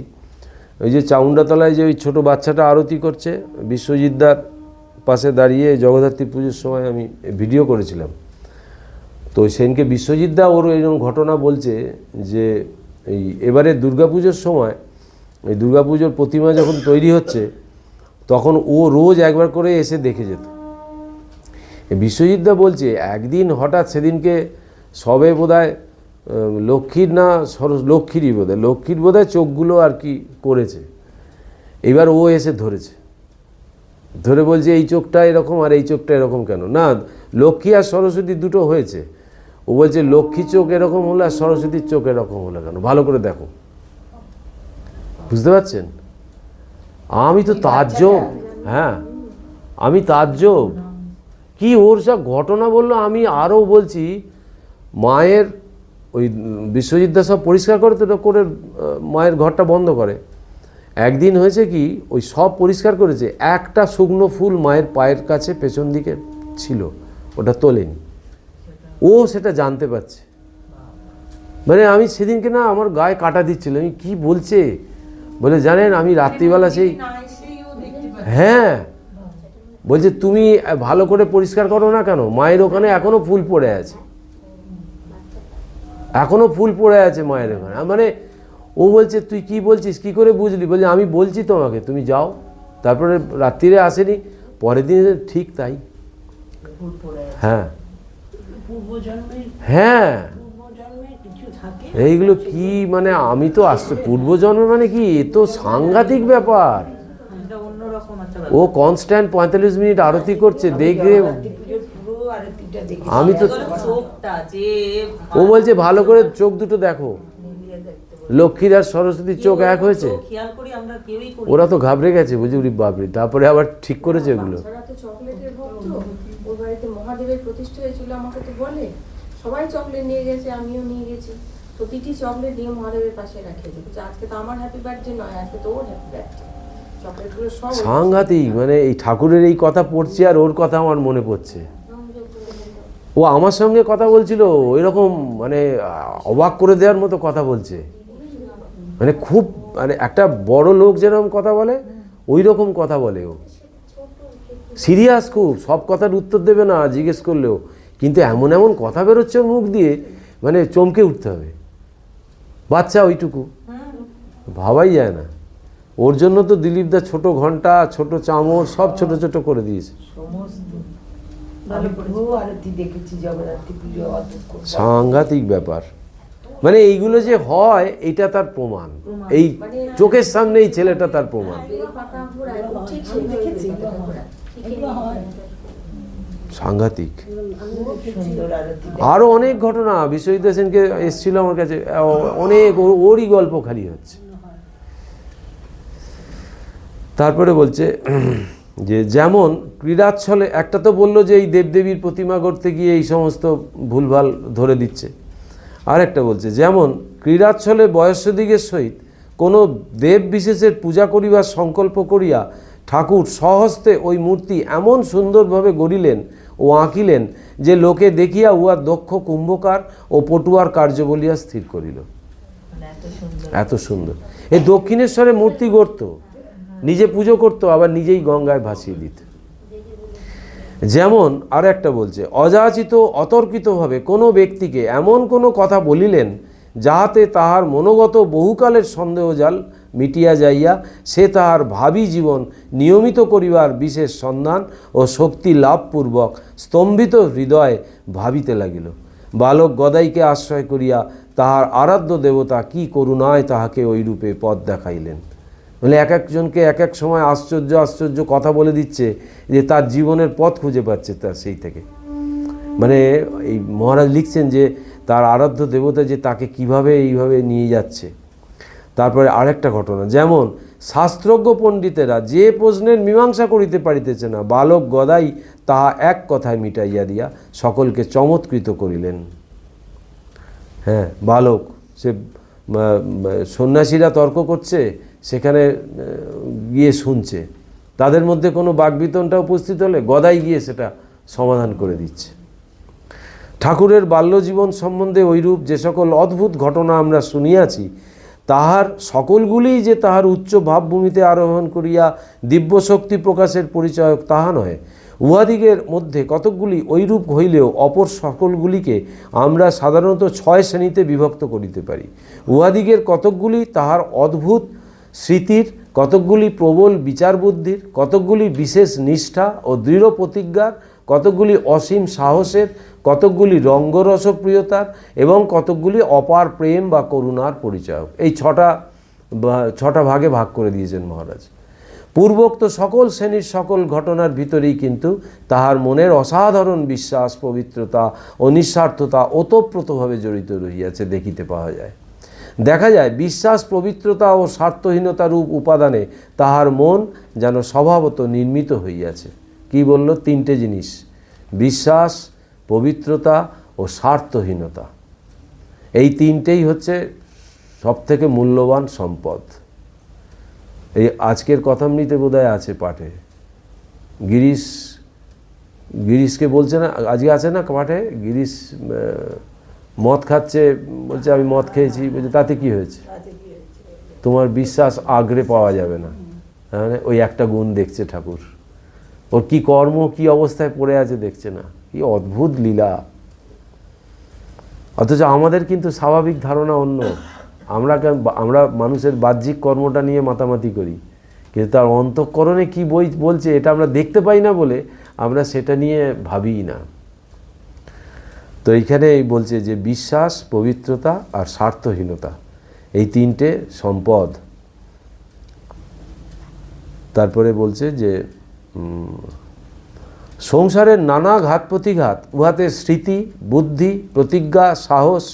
ওই যে চাউন্ডাতলায় যে ওই ছোটো বাচ্চাটা আরতি করছে, বিশ্বজিৎদার পাশে দাঁড়িয়ে জগদ্ধাত্রী পুজোর সময় আমি ভিডিও করেছিলাম। তো সেদিনকে বিশ্বজিৎদা ওর এইরকম ঘটনা বলছে যে এই এবারে দুর্গাপুজোর সময়, এই দুর্গাপুজোর প্রতিমা যখন তৈরি হচ্ছে তখন ও রোজ একবার করে এসে দেখে যেত। বিশ্বজিৎদা বলছে একদিন হঠাৎ সেদিনকে সবে বোধহয় লক্ষ্মীর না লক্ষ্মীরই বোধহয় লক্ষ্মীর বোধহয় চোখগুলো আর কি করেছে। এবার ও এসে ধরে বলছে এই চোখটা এরকম আর এই চোখটা এরকম কেন? না, লক্ষ্মী আর সরস্বতী দুটো হয়েছে। ও বলছে লক্ষ্মী চোখ এরকম হলো আর সরস্বতীর চোখ এরকম হলো কেন? ভালো করে দেখো। বুঝতে পারছেন? আমি তো তাজ্জব, হ্যাঁ আমি তাজ্জব। কি ওর সব ঘটনা বললো। আমি আরও বলছি মায়ের ওই বিশ্বজিৎদা সব পরিষ্কার করে তো করে মায়ের ঘরটা বন্ধ করে। একদিন হয়েছে কি, ওই সব পরিষ্কার করেছে, একটা শুকনো ফুল মায়ের পায়ের কাছে পেছন দিকে ছিল, ওটা তোলেনি। ও সেটা জানতে পারছে। মানে আমি সেদিনকে না আমার গায়ে কাটা দিচ্ছিল। আমি কি বলছে বলে জানেন, আমি রাত্রিবেলা সেই হ্যাঁ বলছে তুমি ভালো করে পরিষ্কার করো না কেন? মায়ের ওখানে এখনো ফুল পড়ে আছে, এখনো ফুল পড়ে আছে মায়ের ওখানে। মানে ও বলছে তুই কি বলছিস, কি করে বুঝলি? বলছে আমি বলছি তোমাকে, তুমি যাও। তারপরে রাত্রিরে আসেনি, পরের দিন ঠিক তাই। হ্যাঁ হ্যাঁ, এইগুলো কি মানে আমি তো আসছে পূর্বজন্মে, মানে কি এ তো সাংঘাতিক ব্যাপার। ও কনস্ট্যান্ট 45 মিনিট আরতি করছে, দেখবে আমি তো। ও বলছে ভালো করে চোখ দুটো দেখো, লক্ষ্মীর আর সরস্বতীর চোখ এক হয়েছে। ওরা তো ঘাবড়ে গেছে, বুঝি উরি বাবরি। তারপরে আবার ঠিক করেছে এগুলো। মহাদেবের প্রতিষ্ঠা হয়েছিল, আমাকে তো বলে সবাই চকলেট নিয়ে গেছে, আমিও নিয়ে গেছি। প্রতিটি চকলেট নিয়ে মহাদেবের পাশে রাখিয়েছে। আজকে তো আমার হ্যাপি বার্থডে নয়, আজকে তো ওর হ্যাপি বার্থডে। চকলেটগুলো সব সাংঘাতিক। মানে এই ঠাকুরের এই কথা পড়ছি আর ওর কথা আমার মনে পড়ছে। ও আমার সঙ্গে কথা বলছিল ওইরকম, মানে অবাক করে দেওয়ার মতো কথা বলছে। মানে খুব, মানে একটা বড় লোক যেরকম কথা বলে ওই রকম কথা বলে। ও সিরিয়াস খুব, সব কথার উত্তর দেবে না জিজ্ঞেস করলেও, কিন্তু এমন এমন কথা বেরোচ্ছে ওর মুখ দিয়ে, মানে চমকে উঠতে হবে। বাচ্চা ওইটুকু, ভাবাই যায় না। ওর জন্য তো দিলীপদা ছোট ঘন্টা, ছোট চামচ সব ছোট ছোট করে দিয়েছে। সাংঘাতিক ব্যাপার। মানে এইগুলো যে হয় এইটা তার প্রমাণ, এই চোখের সামনে এই ছেলেটা তার প্রমাণ। সাংঘাতিক। আরো অনেক ঘটনা। বিশ্বজিৎ সেনকে এসেছিল আমার কাছে, অনেক ওরই গল্প খালি হচ্ছে। তারপরে বলছে যে যেমন ক্রীড়াচ্ছলে, একটা তো বললো যে এই দেবদেবীর প্রতিমা করতে গিয়ে এই সমস্ত ভুলভাল ধরে দিচ্ছে। আর একটা বলছে যেমন ক্রীড়াচ্ছলে বয়স্যদিগের সহিত কোনো দেব বিশেষের পূজা করিবার সংকল্প করিয়া ঠাকুর স্বহস্তে ওই মূর্তি এমন সুন্দরভাবে গড়িলেন ও আঁকিলেন যে লোকে দেখিয়া উহার দক্ষ কুম্ভকার ও পটুয়ার কার্য বলিয়া স্থির করিল। এত সুন্দর। এই দক্ষিণেশ্বরে মূর্তি গড়ত, নিজে পুজো করতো, আবার নিজেই গঙ্গায় ভাসিয়ে দিত। যেমন আর একটা বলছে, অযাচিত অতর্কিতভাবে কোনো ব্যক্তিকে এমন কোনো কথা বলিলেন যাহাতে তাহার মনোগত বহুকালের সন্দেহজাল মিটিয়া যাইয়া সে তাহার ভাবী জীবন নিয়মিত করিবার বিশেষ সন্ধান ও শক্তি লাভপূর্বক স্তম্ভিত হৃদয়ে ভাবিতে লাগিল। বালক গদাইকে আশ্রয় করিয়া তাহার আরাধ্য দেবতা কি করুণায় তাহাকে ওইরূপে পথ দেখাইলেন। বলে এক একজনকে এক এক সময় আশ্চর্য আশ্চর্য কথা বলে দিচ্ছে যে তার জীবনের পথ খুঁজে পাচ্ছে তার সেই থেকে। মানে এই মহারাজ লিখছেন যে তার আরাধ্য দেবতা যে তাকে কিভাবে এইভাবে নিয়ে যাচ্ছে। তারপরে আরেকটা ঘটনা, যেমন শাস্ত্রজ্ঞ পণ্ডিতেরা যে প্রশ্নের মীমাংসা করিতে পারিতেছে না, বালক গদাই তাহা এক কথায় মিটাইয়া দিয়া সকলকে চমৎকৃত করিলেন। হ্যাঁ, বালক সে সন্ন্যাসীরা তর্ক করছে, সেখানে গিয়ে শুনছে, তাদের মধ্যে কোনো বাকবিতনটা উপস্থিত হলে গদাই গিয়ে সেটা সমাধান করে দিচ্ছে। ঠাকুরের বাল্যজীবন সম্বন্ধে ওইরূপ যে সকল অদ্ভুত ঘটনা আমরা শুনিয়াছি, তাহার সকলগুলিই যে তাহার উচ্চ ভাবভূমিতে আরোহণ করিয়া দিব্যশক্তি প্রকাশের পরিচয়ক তাহা নয়। উহাদিগের মধ্যে কতকগুলি ওইরূপ হইলেও অপর সকলগুলিকে আমরা সাধারণত 6 শ্রেণীতে বিভক্ত করিতে পারি। উহাদিগের কতকগুলি তাহার অদ্ভুত স্মৃতির, কতকগুলি প্রবল বিচার বুদ্ধির, কতকগুলি বিশেষ নিষ্ঠা ও দৃঢ় প্রতিজ্ঞার, কতকগুলি অসীম সাহসের, কতকগুলি রঙ্গরসপ্রিয়তার এবং কতকগুলি অপার প্রেম বা করুণার পরিচয়। এই ছটা ভাগে ভাগ করে দিয়েছেন মহারাজ। পূর্বোক্ত সকল শ্রেণীর সকল ঘটনার ভিতরেই কিন্তু তাহার মনের অসাধারণ বিশ্বাস, পবিত্রতা ও নিঃস্বার্থতা ওতপ্রোতভাবে জড়িত রহিয়াছে দেখিতে পাওয়া যায়। দেখা যায় বিশ্বাস, পবিত্রতা ও স্বার্থহীনতা রূপ উপাদানে তাহার মন যেন স্বভাবত নির্মিত হইয়াছে। কি বলল? 3টে জিনিস, বিশ্বাস, পবিত্রতা ও স্বার্থহীনতা। এই 3টেই হচ্ছে সবথেকে মূল্যবান সম্পদ। এই আজকের কথামৃতে বোধহয় আছে পাঠে, গিরিশকে বলছে না, আজকে আছে না পাঠে, গিরিশ মদ খাচ্ছে, বলছে আমি মদ খেয়েছি, বলছে তাতে কি হয়েছে? তোমার বিশ্বাস আগ্রে পাওয়া যাবে না। মানে ওই একটা গুণ দেখছে ঠাকুর, ওর কি কর্ম কি অবস্থায় পড়ে আছে দেখছে না। কি অদ্ভুত লীলা! অথচ আমাদের কিন্তু স্বাভাবিক ধারণা অন্য। আমরা মানুষের বাহ্যিক কর্মটা নিয়ে মাতামাতি করি, কিন্তু তার অন্তঃকরণে কি বলছে এটা আমরা দেখতে পাই না বলে আমরা সেটা নিয়ে ভাবিই না। তো এইখানে বলছে যে বিশ্বাস, পবিত্রতা আর স্বার্থহীনতা, এই 3টে সম্পদ। তারপরে বলছে যে সংসারের নানা ঘাত প্রতিঘাত উহাতে স্মৃতি, বুদ্ধি, প্রতিজ্ঞা, সাহস,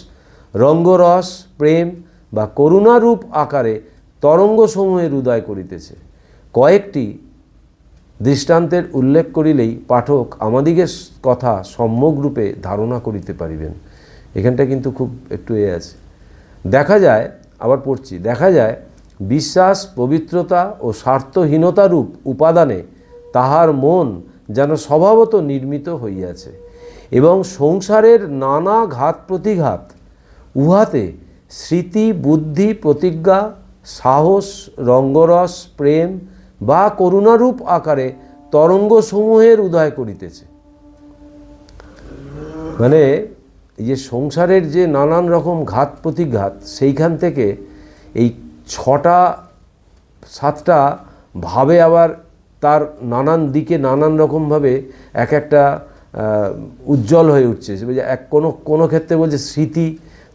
রঙ্গরস, প্রেম বা করুণারূপ আকারে তরঙ্গসমূহের উদয় করিতেছে। কয়েকটি দৃষ্টান্তের উল্লেখ করিলেই পাঠক আমাদিগের কথা সম্যকরূপে ধারণা করিতে পারিবেন। এখানটা কিন্তু খুব একটু আছে। দেখা যায়, আবার পড়ছি, দেখা যায় বিশ্বাস, পবিত্রতা ও স্বার্থহীনতারূপ উপাদানে তাহার মন যেন স্বভাবত নির্মিত হইয়াছে এবং সংসারের নানা ঘাত প্রতিঘাত উহাতে স্মৃতি, বুদ্ধি, প্রতিজ্ঞা, সাহস, রঙ্গরস, প্রেম বা করুণারূপ আকারে তরঙ্গসমূহের উদয় করিতেছে। মানে এই যে সংসারের যে নানান রকম ঘাত প্রতিঘাত, সেইখান থেকে এই 6টা-7টা ভাবে আবার তার নানান দিকে নানান রকমভাবে এক একটা উজ্জ্বল হয়ে উঠছে। কোনো ক্ষেত্রে বলছে স্মৃতি,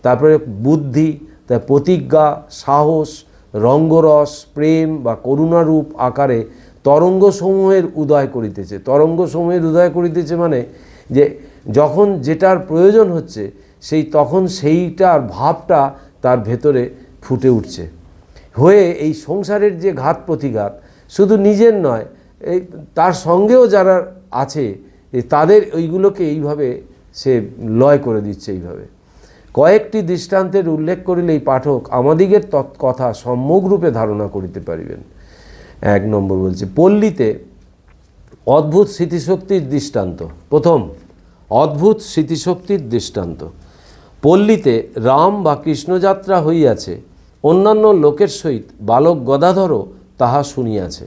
তারপরে বুদ্ধি, তার প্রতিজ্ঞা, সাহস, রঙ্গরস, প্রেম বা করুণারূপ আকারে তরঙ্গসমূহের উদয় করিতেছে। তরঙ্গসমূহের উদয় করিতেছে মানে যে যখন যেটার প্রয়োজন হচ্ছে তখন সেইটার ভাবটা তার ভেতরে ফুটে উঠছে হয়ে এই সংসারের যে ঘাত প্রতিঘাত শুধু নিজের নয়, এই তার সঙ্গেও যারা আছে তাদের ওইগুলোকে এইভাবে সে লয় করে দিচ্ছে। এইভাবে কয়েকটি দৃষ্টান্তের উল্লেখ করিলেই পাঠক আমাদিগের কথা সম্যকরূপে ধারণা করিতে পারিবেন। 1 নম্বর বলছে, পল্লীতে অদ্ভুত স্মৃতিশক্তির দৃষ্টান্ত। প্রথম, অদ্ভুত স্মৃতিশক্তির দৃষ্টান্ত। পল্লীতে রাম বা কৃষ্ণযাত্রা হইয়াছে, অন্যান্য লোকের সহিত বালক গদাধরও তাহা শুনিয়াছে।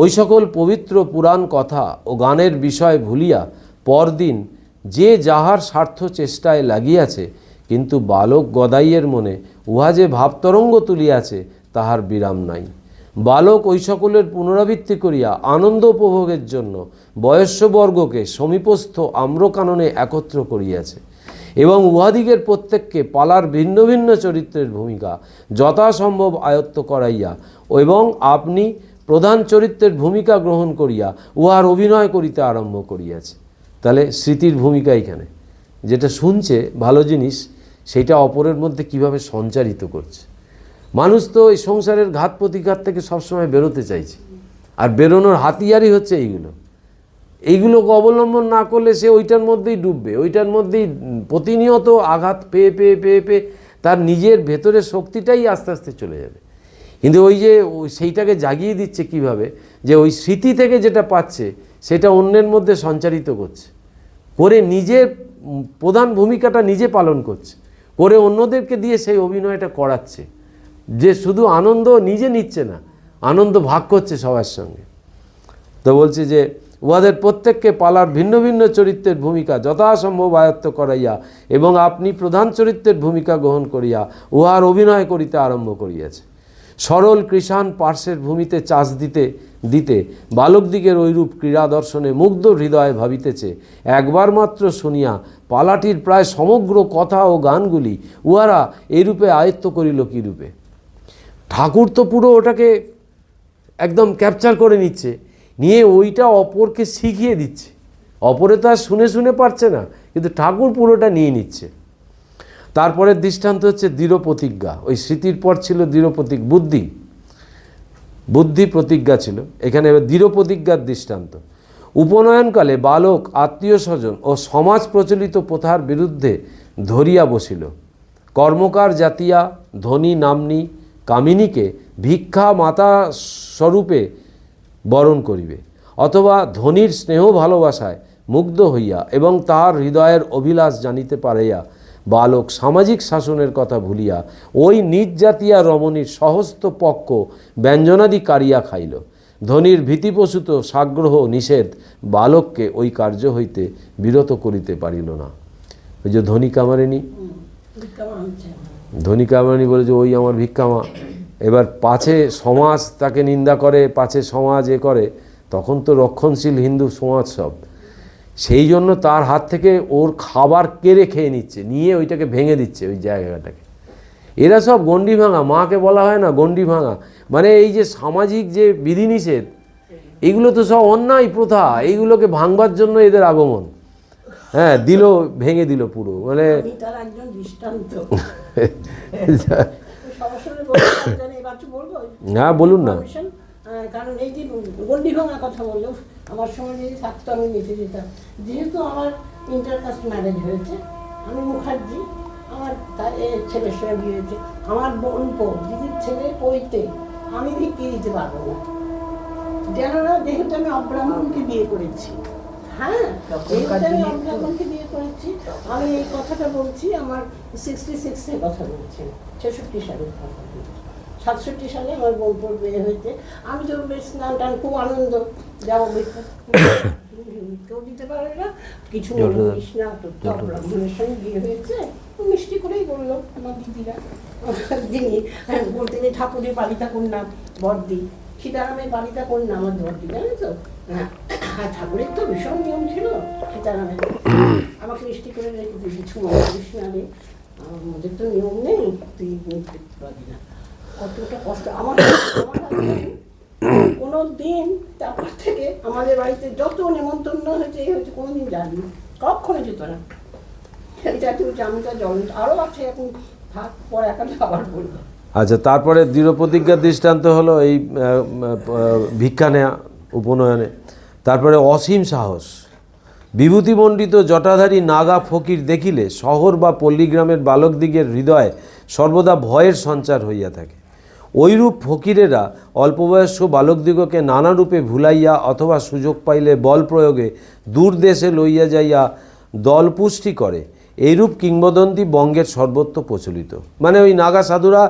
ওই সকল পবিত্র পুরাণ কথা ও গানের বিষয় ভুলিয়া পরদিন যে যাহার স্বার্থ চেষ্টায় লাগিয়াছে, কিন্তু বালক গদাইয়ের মনে উহা যে ভাবতরঙ্গ তুলিয়াছে তাহার বিরাম নাই। বালক ওই সকলের পুনরাবৃত্তি করিয়া আনন্দ উপভোগের জন্য বয়স্যবর্গকে সমীপস্থ আম্রকাননে একত্র করিয়াছে এবং উহাদিগের প্রত্যেককে পালার ভিন্ন ভিন্ন চরিত্রের ভূমিকা যথাসম্ভব আয়ত্ত করাইয়া এবং আপনি প্রধান চরিত্রের ভূমিকা গ্রহণ করিয়া উহার অভিনয় করিতে আরম্ভ করিয়াছে। তাহলে স্মৃতির ভূমিকা এখানে, যেটা শুনছে ভালো জিনিস, সেইটা অপরের মধ্যে কিভাবে সঞ্চারিত করছে। মানুষ তো এই সংসারের ঘাত প্রতিঘাত থেকে সবসময় বেরোতে চাইছে, আর বেরোনোর হাতিয়ারই হচ্ছে এইগুলোকে অবলম্বন না করলে সে ওইটার মধ্যেই ডুববে, ওইটার মধ্যেই প্রতিনিয়ত আঘাত পেয়ে পেয়ে পেয়ে পেয়ে তার নিজের ভেতরের শক্তিটাই আস্তে আস্তে চলে যাবে। কিন্তু ওই যে সেইটাকে জাগিয়ে দিচ্ছে কিভাবে, যে ওই স্মৃতি থেকে যেটা পাচ্ছে সেটা অন্যের মধ্যে সঞ্চারিত করছে, করে নিজের প্রধান ভূমিকাটা নিজে পালন করছে, করে অন্যদেরকে দিয়ে সেই অভিনয়টা করাচ্ছে, যে শুধু আনন্দ নিজে নিচ্ছে না, আনন্দ ভাগ করছে সবার সঙ্গে। তো বলছে যে উহাদের প্রত্যেককে পালার ভিন্ন ভিন্ন চরিত্রের ভূমিকা যথাসম্ভব আয়ত্ত করাইয়া এবং আপনি প্রধান চরিত্রের ভূমিকা গ্রহণ করিয়া উহার অভিনয় করিতে আরম্ভ করিয়াছে। সরল কৃষাণ পার্শ্বের ভূমিতে চাষ দিতে দিতে বালকদিগের ঐরূপ ক্রীড়া দর্শনে মুগ্ধ হৃদয়ে ভাবিতেছে, একবার মাত্র শুনিয়া পালাটির প্রায় সমগ্র কথা ও গানগুলি উহারা এইরূপে আয়ত্ত করিল কীরূপে। ঠাকুর তো পুরো ওটাকে একদম ক্যাপচার করে নিচ্ছে, নিয়ে ওইটা অপরকে শিখিয়ে দিচ্ছে। অপরে তো আর শুনে শুনে পারছে না, কিন্তু ঠাকুর পুরোটা নিয়ে নিচ্ছে। তারপরের দৃষ্টান্ত হচ্ছে দৃঢ় প্রতিজ্ঞা। ওই স্মৃতির পর ছিল দৃঢ় বুদ্ধি প্রতিজ্ঞা ছিল, এখানে দৃঢ় প্রতিজ্ঞার দৃষ্টান্ত। উপনয়নকালে বালক আত্মীয় স্বজন ও সমাজ প্রচলিত প্রথার বিরুদ্ধে ধরিয়া বসিল। কর্মকার জাতিয়া ধনী নাম্নী কামিনীকে ভিক্ষা মাতা স্বরূপে বরণ করিবে, অথবা ধনীর স্নেহ ভালোবাসায় মুগ্ধ হইয়া এবং তাহার হৃদয়ের অভিলাষ জানিতে পারিয়া বালক সামাজিক শাসনের কথা ভুলিয়া ওই নিজ জাতিয়া রমণীর সহস্ত পক্ষ ব্যঞ্জনাদি কারিয়া খাইল। ধনীর ভীতিপ্রসূত সাগ্রহ নিষেধ বালককে ওই কার্য হইতে বিরত করিতে পারিল না। ওই যে ধনী কামারিনী বলে যে ওই আমার ভিক্ষামা, এবার পাছে সমাজ তাকে নিন্দা করে, পাছে সমাজ এ করে, তখন তো রক্ষণশীল হিন্দু সমাজ সব, সেই জন্য তার হাত থেকে ওর খাবার কেড়ে খেয়ে নিচ্ছে, নিয়ে ওইটাকে ভেঙে দিচ্ছে ওই জায়গাটাকে। এরা সব গণ্ডি ভাঙা, মাকে বলা হয় না গণ্ডি ভাঙা, মানে এই যে সামাজিক যে বিধিনিষেধ, এগুলো তো সব অন্যায় প্রথা, এইগুলোকে ভাঙবার জন্য এদের আগমন। হ্যাঁ, ভেঙে দিল পুরো, মানে হ্যাঁ বলুন না। কারণ এই যে গন্ডি ভাঙা কথা বললো, আমার সময় যদি থাকতো আমি নিতে যেতাম। যেহেতু আমার ইন্টারকাস্ট ম্যারেজ হয়েছে, আমি মুখার্জি, আমার ছেলের সঙ্গে বিয়ে হয়েছে, আমার বোন দিদির ছেলে পইতে আমি ভিক্ষে দিতে পারবো না, যেন না, যেহেতু আমি অব্রাহ্মণকে বিয়ে করেছি। হ্যাঁ, আমি অব্রাহ্মণকে বিয়ে করেছি। আমি এই কথাটা বলছি, আমার 66-এর কথা বলছি, 66 সালের কথা বলছি। 67 সালে আমার বোনপোর বিয়ে হয়েছে। আমি তো বেশ স্নান টান, খুব আনন্দ, যাবো কেউ দিতে পারে না কিছু, বলিস না, তোর ব্রাহ্মণের সঙ্গে বিয়ে হয়েছে, মিষ্টি করেই বললো আমার দিদিরা। যিনি বলতে যে ঠাকুরের বালিতা কন্যা বর্দি, সীতারামের বালিতা কন্যা আমার বর্দি, জানো তো? হ্যাঁ, ঠাকুরের তো ভীষণ নিয়ম ছিল সীতারামের, আমাকে মিষ্টি করে রেখেছে, কিছু বলিস না রে, আমাদের তো নিয়ম নেই, তুই দেখতে পারবি না। কতটা কষ্ট আমার কোনো দিন। তারপর থেকে আমাদের বাড়িতে যত নেমন্তন্ন হয়েছে কোনোদিন যায়নি, কখনো যেত না। আরও আছে এখন, থাক, পরে এখন আবার বলবো। আচ্ছা, তারপরে দৃঢ় প্রতিজ্ঞার দৃষ্টান্ত হলো এই ভিক্ষা নেয়া উপনয়নে। তারপরে অসীম সাহস। বিভূতিমণ্ডিত জটাধারী নাগা ফকির দেখিলে শহর বা পল্লীগ্রামের বালকদিগের হৃদয়ে সর্বদা ভয়ের সঞ্চার হইয়া থাকে। ওইরূপ ফকিরেরা অল্পবয়স্ক বালকদিগকে নানা রূপে ভুলাইয়া অথবা সুযোগ পাইলে বল প্রয়োগে দূর দেশে লইয়া যাইয়া দলপুষ্টি করে, এইরূপ কিংবদন্তি বঙ্গের সর্বত্র প্রচলিত। মানে ওই নাগা সাধুরা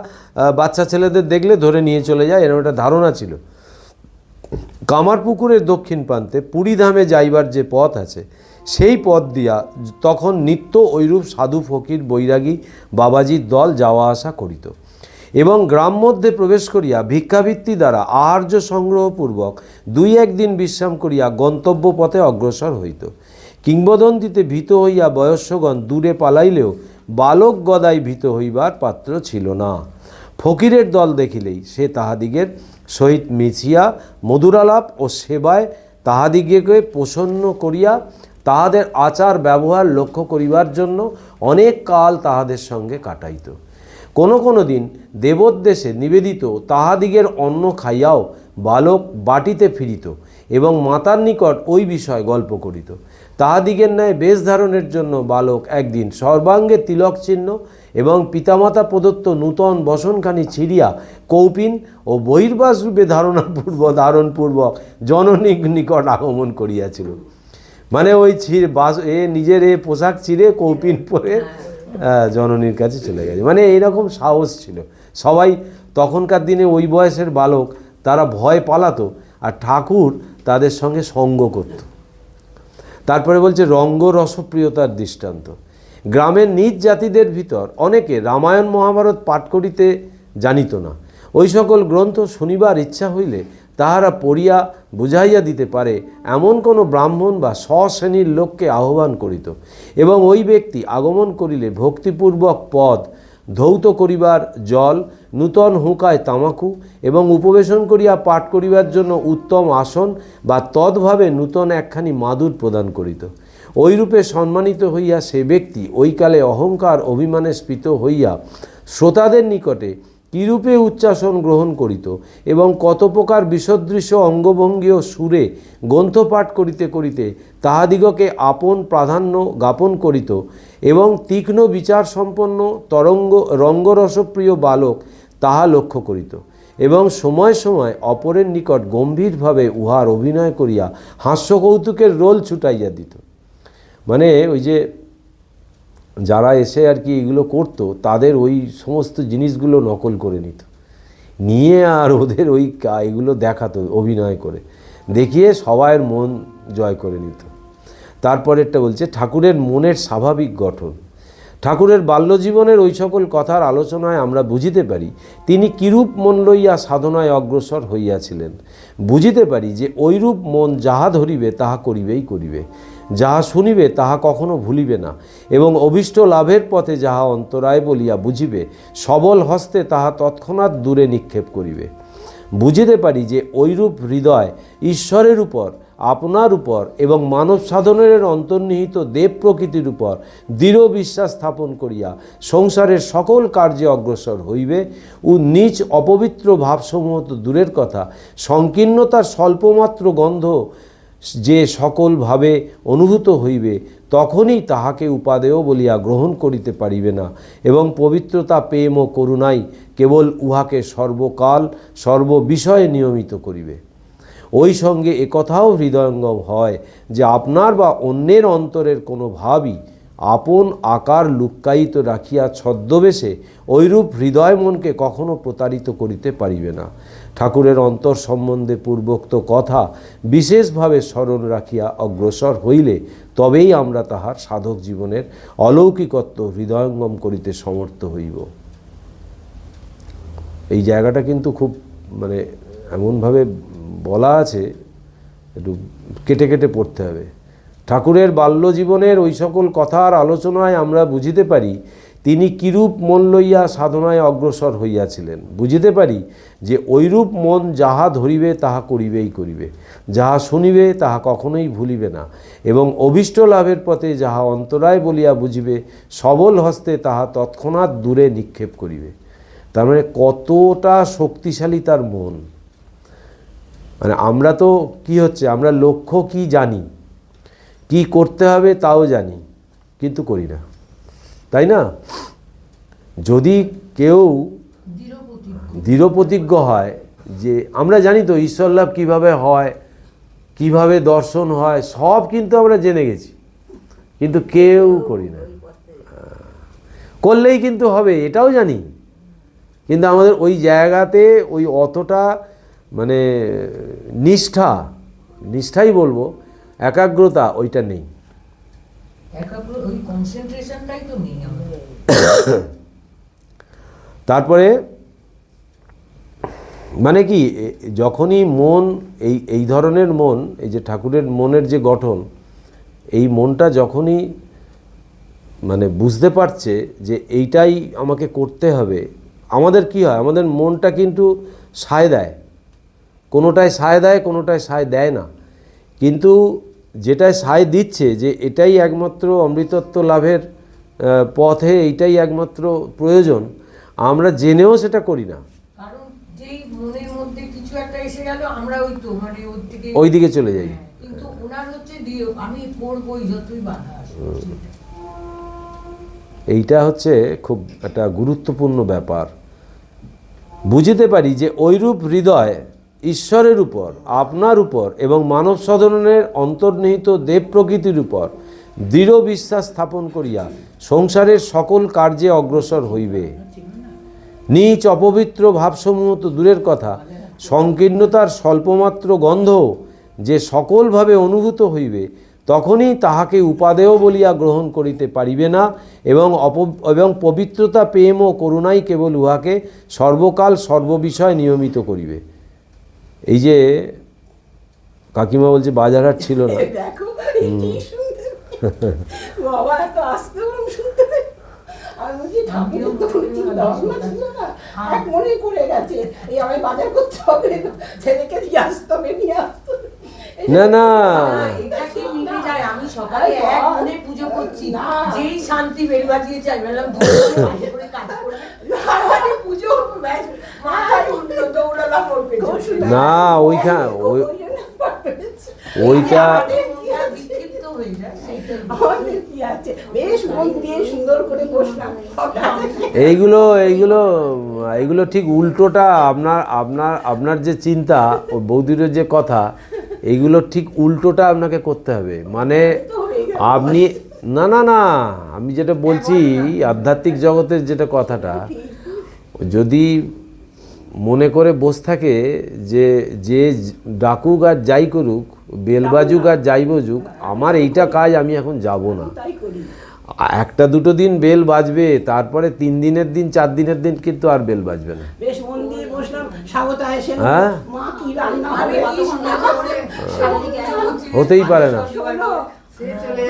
বাচ্চা ছেলেদের দেখলে ধরে নিয়ে চলে যায়, এরকম একটা ধারণা ছিল। কামারপুকুরের দক্ষিণ প্রান্তে পুরীধামে যাইবার যে পথ আছে, সেই পথ দিয়া তখন নিত্য ঐরূপ সাধু ফকির বৈরাগী বাবাজির দল যাওয়া আসা করিত এবং গ্রাম মধ্যে প্রবেশ করিয়া ভিক্ষাবৃত্তি দ্বারা আহার্য সংগ্রহপূর্বক 2-1 দিন বিশ্রাম করিয়া গন্তব্য পথে অগ্রসর হইত। কিংবদন্তিতে ভীত হইয়া বয়স্কগণ দূরে পালাইলেও বালক গদাই ভীত হইবার পাত্র ছিল না। ফকিরের দল দেখিলেই সে তাহাদিগের সহিত মিছিয়া মধুরালাপ ও সেবায় তাহাদিগকে প্রসন্ন করিয়া তাহাদের আচার ব্যবহার লক্ষ্য করিবার জন্য অনেক কাল তাহাদের সঙ্গে কাটাইত। কোনো কোনো দিন দেবোদ্দেশে নিবেদিত তাহাদিগের অন্ন খাইয়াও বালক বাটিতে ফিরিত এবং মাতার নিকট ওই বিষয় গল্প করিত। তাহাদিগের ন্যায় বেশ ধারণের জন্য বালক একদিন সর্বাঙ্গে তিলক চিহ্ন এবং পিতামাতা প্রদত্ত নূতন বসনখানি ছিঁড়িয়া কৌপিন ও বহির্বাস রূপে ধারণপূর্বক জননীর নিকট আগমন করিয়াছিল। মানে ওই নিজের পোশাক ছিঁড়ে কৌপিন পরে জননীর কাছে চলে গেছে। মানে এইরকম সাহস ছিল সবাই। তখনকার দিনে ওই বয়সের বালক তারা ভয় পালাতো, আর ঠাকুর তাদের সঙ্গে সঙ্গ করত। তারপরে বলছে রঙ্গরসপ্রিয়তার দৃষ্টান্ত। গ্রামের নিজ জাতিদের ভিতর অনেকে রামায়ণ মহাভারত পাঠ করিতে জানিত না। ওই সকল গ্রন্থ শুনিবার ইচ্ছা হইলে তাহারা পড়িয়া বুঝাইয়া দিতে পারে এমন কোনো ব্রাহ্মণ বা স্বশ্রেণীর লোককে আহ্বান করিত এবং ওই ব্যক্তি আগমন করিলে ভক্তিপূর্বক পদ, ধৌত করিবার জল, নূতন হুঁকায় তামাকু এবং উপবেশন করিয়া পাঠ করিবার জন্য উত্তম আসন বা তদ্ভাবে নূতন একখানি মাদুর প্রদান করিত। ওইরূপে সম্মানিত হইয়া সে ব্যক্তি ওইকালে অহংকার অভিমানে স্ফীত হইয়া শ্রোতাদের নিকটে কীরূপে উচ্চাসন গ্রহণ করিত এবং কত প্রকার বিসদৃশ্য অঙ্গভঙ্গি ও সুরে গ্রন্থপাঠ করিতে করিতে তাহাদিগকে আপন প্রাধান্য জ্ঞাপন করিত এবং তীক্ষ্ণ বিচার সম্পন্ন রঙ্গরসপ্রিয় বালক তাহা লক্ষ্য করিত এবং সময় সময় অপরের নিকট গম্ভীরভাবে উহার অভিনয় করিয়া হাস্যকৌতুকের রোল ছুটাইয়া দিত। মানে ওই যে যারা এসে আর কি এগুলো করতো, তাদের ওই সমস্ত জিনিসগুলো নকল করে নিত, নিয়ে আর ওদের ওই এগুলো দেখাতো অভিনয় করে, দেখিয়ে সবাইয়ের মন জয় করে নিত। তারপরেরটা বলছে ঠাকুরের মনের স্বাভাবিক গঠন। ঠাকুরের বাল্যজীবনের ওই সকল কথার আলোচনায় আমরা বুঝিতে পারি তিনি কিরূপ মন লইয়া সাধনায় অগ্রসর হইয়াছিলেন। বুঝিতে পারি যে ওইরূপ মন যাহা ধরিবে তাহা করিবেই করিবে, যাহা শুনিবে তাহা কখনো ভুলিবে না এবং অভীষ্ট লাভের পথে যাহা অন্তরায় বলিয়া বুঝিবে সবল হস্তে তাহা তৎক্ষণাৎ দূরে নিক্ষেপ করিবে। বুঝিতে পারি যে ওইরূপ হৃদয় ঈশ্বরের উপর, আপনার উপর এবং মানব সাধনের অন্তর্নিহিত দেব প্রকৃতির উপর দৃঢ় বিশ্বাস স্থাপন করিয়া সংসারের সকল কার্যে অগ্রসর হইবে ও নিজ অপবিত্র ভাবসমূহ তো দূরের কথা, সংকীর্ণতার স্বল্পমাত্র গন্ধ যে সকলভাবে অনুভূত হইবে তখনই তাহাকে উপাদেয় বলিয়া গ্রহণ করিতে পারিবে না এবং পবিত্রতা, প্রেম ও করুণাই কেবল উহাকে সর্বকাল সর্ববিষয়ে নিয়মিত করিবে। ওই সঙ্গে একথাও হৃদয়ঙ্গম হয় যে আপনার বা অন্যের অন্তরের কোনো ভাবই আপন আকার লুক্কায়িত রাখিয়া ছদ্মবেশে ওইরূপ হৃদয় মনকে কখনো প্রতারিত করিতে পারিবে না। ঠাকুরের অন্তর সম্বন্ধে পূর্বোক্ত কথা বিশেষভাবে স্মরণ রাখিয়া অগ্রসর হইলে তবেই আমরা তাহার সাধক জীবনের অলৌকিকত্ব হৃদয়ঙ্গম করিতে সমর্থ হইব। এই জায়গাটা কিন্তু খুব মানে এমনভাবে বলা আছে, একটু কেটে কেটে পড়তে হবে। ঠাকুরের বাল্যজীবনের ওই সকল কথার আলোচনায় আমরা বুঝিতে পারি তিনি কিরূপ মন লইয়া সাধনায় অগ্রসর হইয়াছিলেন। বুঝিতে পারি যে ওইরূপ মন যাহা ধরিবে তাহা করিবেই করিবে, যাহা শুনিবে তাহা কখনোই ভুলিবে না এবং অভীষ্ট লাভের পথে যাহা অন্তরায় বলিয়া বুঝিবে সবল হস্তে তাহা তৎক্ষণাৎ দূরে নিক্ষেপ করিবে। তার মানে কতটা শক্তিশালী তার মন। মানে আমরা তো কি হচ্ছে, আমরা লক্ষ্য কি জানি, কি করতে হবে তাও জানি, কিন্তু করি না, তাই না? যদি কেউ দৃঢ় প্রতিজ্ঞ হয় যে আমরা জানি তো ঈশ্বর লাভ কীভাবে হয়, কিভাবে দর্শন হয়, সব কিন্তু আমরা জেনে গেছি, কিন্তু কেউ করি না। করলেই কিন্তু হবে এটাও জানি, কিন্তু আমাদের ওই জায়গাতে ওই অতটা মানে নিষ্ঠাই বলবো, একাগ্রতা ওইটা নেই। ওই কনসেন্ট্রেশনটাই তো নেই আমাদের। তারপরে মানে কি, যখনই মন এই ধরনের মন, এই যে ঠাকুরের মনের যে গঠন, এই মনটা যখনই মানে বুঝতে পারছে যে এইটাই আমাকে করতে হবে, আমাদের কি হয়, আমাদের মনটা কিন্তু সায় দেয়, কোনোটায় সায় দেয়, কোনোটায় সায় দেয় না, কিন্তু যেটায় সায় দিচ্ছে যে এটাই একমাত্র অমৃতত্ব লাভের পথে, এইটাই একমাত্র প্রয়োজন, আমরা জেনেও সেটা করি না, কারণ যেই মনের মধ্যে কিছু একটা এসে গেল আমরা ওই তো মানে ওই দিকে চলে যাই। কিন্তু ওনার হচ্ছে আমি পড়বই যতই বাধা আসে। এইটা হচ্ছে খুব একটা গুরুত্বপূর্ণ ব্যাপার। বুঝতে পারি যে ঐরূপ হৃদয় ঈশ্বরের উপর, আপনার উপর এবং মানব সাধারণের অন্তর্নিহিত দেব প্রকৃতির উপর দৃঢ় বিশ্বাস স্থাপন করিয়া সংসারের সকল কার্যে অগ্রসর হইবে। নীচ অপবিত্র ভাবসমূহ তো দূরের কথা, সংকীর্ণতার স্বল্পমাত্র গন্ধ যে সকলভাবে অনুভূত হইবে, তখনই তাহাকে উপাদেয় বলিয়া গ্রহণ করিতে পারিবে না, এবং পবিত্রতা, প্রেম ও করুণাই কেবল উহাকে সর্বকাল সর্ববিষয় নিয়মিত করিবে। এই যে কাকিমা বলছে বাজারহাট ছিল না, দেখো কি সুন্দর বাবা, এত আস্তে শুনতে পাই। আমি বলছি ঠাকুরের তো কোনো চিন্তা ভাবনা ছিল না, এক মনে করে গেছে এই আমি বাজার করতে হবে, ছেলেকে দিয়ে আসতে হবে, নিয়ে আসতে হবে। না না এটাকে মিলে যায়। আমি সকালে এক মনে পুজো করছি, যেই শান্তি বেল বাজিয়েছে আমি বললাম করে কাজ করবে, পুজো ব্যাস মাথায় উঠলো, দৌড়ালাম ওর পেছনে। না ওইটা বিক্ষিপ্ত হয়ে যায়, সেইটাই। আমাদের কি আছে, বেশ মন দিয়ে সুন্দর করে বসলাম। এইগুলো ঠিক উল্টোটা। আপনার যে চিন্তা, ও বৌদির যে কথা, এইগুলো ঠিক উল্টোটা আপনাকে করতে হবে। মানে আপনি না আমি যেটা বলছি আধ্যাত্মিক জগতের যেটা কথাটা, যদি মনে করে বসে থাকে যে ডাকুক আর যাই করুক, বেল বাজুক আর যাই বাজুক, আমার এইটা কাজ, আমি এখন যাব না। একটা দুটো দিন বেল বাজবে, তারপরে 3 দিনের দিন 4 দিনের দিন কিন্তু আর বেল বাজবে না। বেশ মন দিয়ে বসলাম, স্বাগত এসে হ্যাঁ, মা কি রান্না হবে, হতেই পারে না,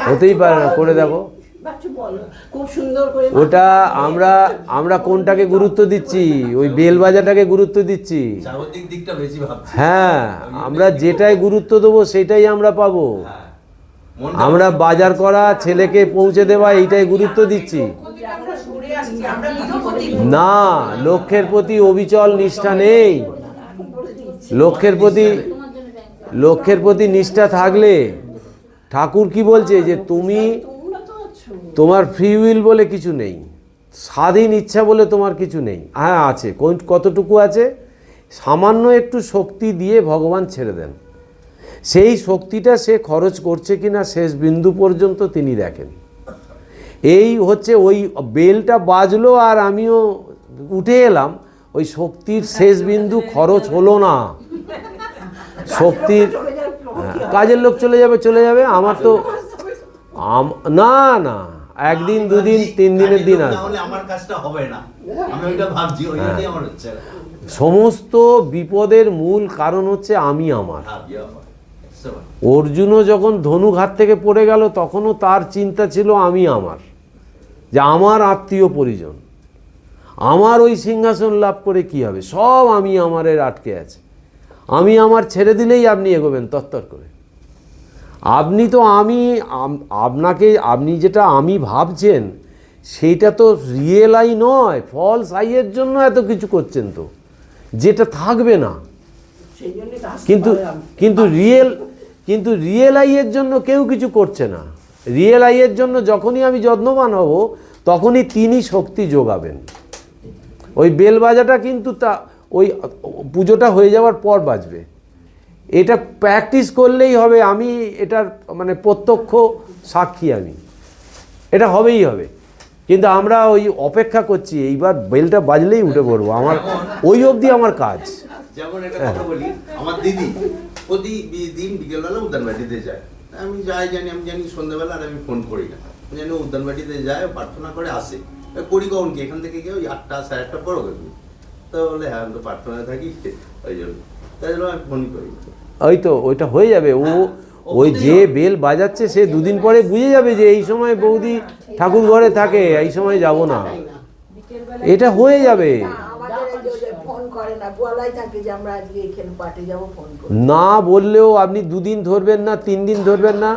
হতেই পারে না, করে দেখো। খুব সুন্দর করে ওটা আমরা কোনটাকে গুরুত্ব দিচ্ছি, ওই বেল বাজাটাকে গুরুত্ব দিচ্ছি। জাগতিক দিকটা বেশি ভাবছি। হ্যাঁ, আমরা যেটাই গুরুত্ব দেবো সেটাই আমরা পাবো। আমরা বাজার করা, ছেলেকে পৌঁছে দেওয়া, এইটাই গুরুত্ব দিচ্ছি। না, লক্ষ্যের প্রতি অবিচল নিষ্ঠা নেই। লক্ষ্যের প্রতি নিষ্ঠা থাকলে, ঠাকুর কি বলছে যে তোমার ফ্রি উইল বলে কিছু নেই, স্বাধীন ইচ্ছা বলে তোমার কিছু নেই। হ্যাঁ আছে, কতটুকু আছে, সামান্য একটু শক্তি দিয়ে ভগবান ছেড়ে দেন, সেই শক্তিটা সে খরচ করছে কিনা শেষ বিন্দু পর্যন্ত তিনি দেখেন। এই হচ্ছে ওই বেলটা বাজলো আর আমিও উঠে এলাম, ওই শক্তির শেষ বিন্দু খরচ হলো না। শক্তির কাজের লোক চলে যাবে, আমার তো না একদিন 2 দিন 3 দিনের দিন আসবে, তাহলে আমার কাজটা হবে না, আমি ওইটা ভাবছি, ওইটাই আমার হচ্ছে। সমস্ত বিপদের মূল কারণ হচ্ছে আমি আমার। অর্জুনও যখন ধনুক হাত থেকে পড়ে গেল, তখনও তার চিন্তা ছিল আমি আমার, যে আমার আত্মীয় পরিজন, আমার ওই সিংহাসন লাভ করে কি হবে, সব আমি আমারের আটকে আছে। আমি আমার ছেড়ে দিলেই আপনি এগোবেন তত্তর করে। আপনি তো আপনি যেটা আমি ভাবছেন সেইটা তো রিয়েল আই নয়, ফলস আইয়ের জন্য এত কিছু করছেন তো, যেটা থাকবে না। কিন্তু রিয়েল আইয়ের জন্য কেউ কিছু করছে না। রিয়েল আইয়ের জন্য যখনই আমি যত্নবান হব, তখনই তিনি শক্তি যোগাবেন। ওই বেল বাজাটা কিন্তু ওই পুজোটা হয়ে যাওয়ার পর বাজবে। এটা প্র্যাকটিস করলেই হবে। আমি এটার মানে প্রত্যক্ষ সাক্ষী, আমি এটা হবেই হবে। কিন্তু আমরা ওই অপেক্ষা করছি, এইবার বেলটা বাজলেই উঠে পড়বো, আমার ওই অবধি আমার কাজ। যেমন একটা কথা বলি, আমার দিদি প্রতিদিন বিকেলবেলা উদ্যানবাটিতে যায়। আমি জানি সন্ধ্যাবেলা, আর আমি ফোন করি না, আমি জানি উদ্যানবাটিতে যায়, প্রার্থনা করে আসে। করি কখন কি এখান থেকে গিয়ে ওই 8টা সাড়ে 8টা পর করবি, তো বলে হ্যাঁ আমি তো প্রার্থনায় থাকি, ওই জন্য তাই জন্য আমি ফোন করি। ওই তো ওইটা হয়ে যাবে। ওই যে বেল বাজাচ্ছে সে দুদিন পরে বুঝে যাবে যে এই সময় বৌদি ঠাকুর ঘরে থাকে, এই সময় যাব না, এটা হয়ে যাবে। ফোন করে না, বলাই থাকে যে আমরা আজকে এখানে পার্টি যাবো, ফোন করে না বললেও আপনি 2 দিন ধরবেন না, 3 দিন ধরবেন না।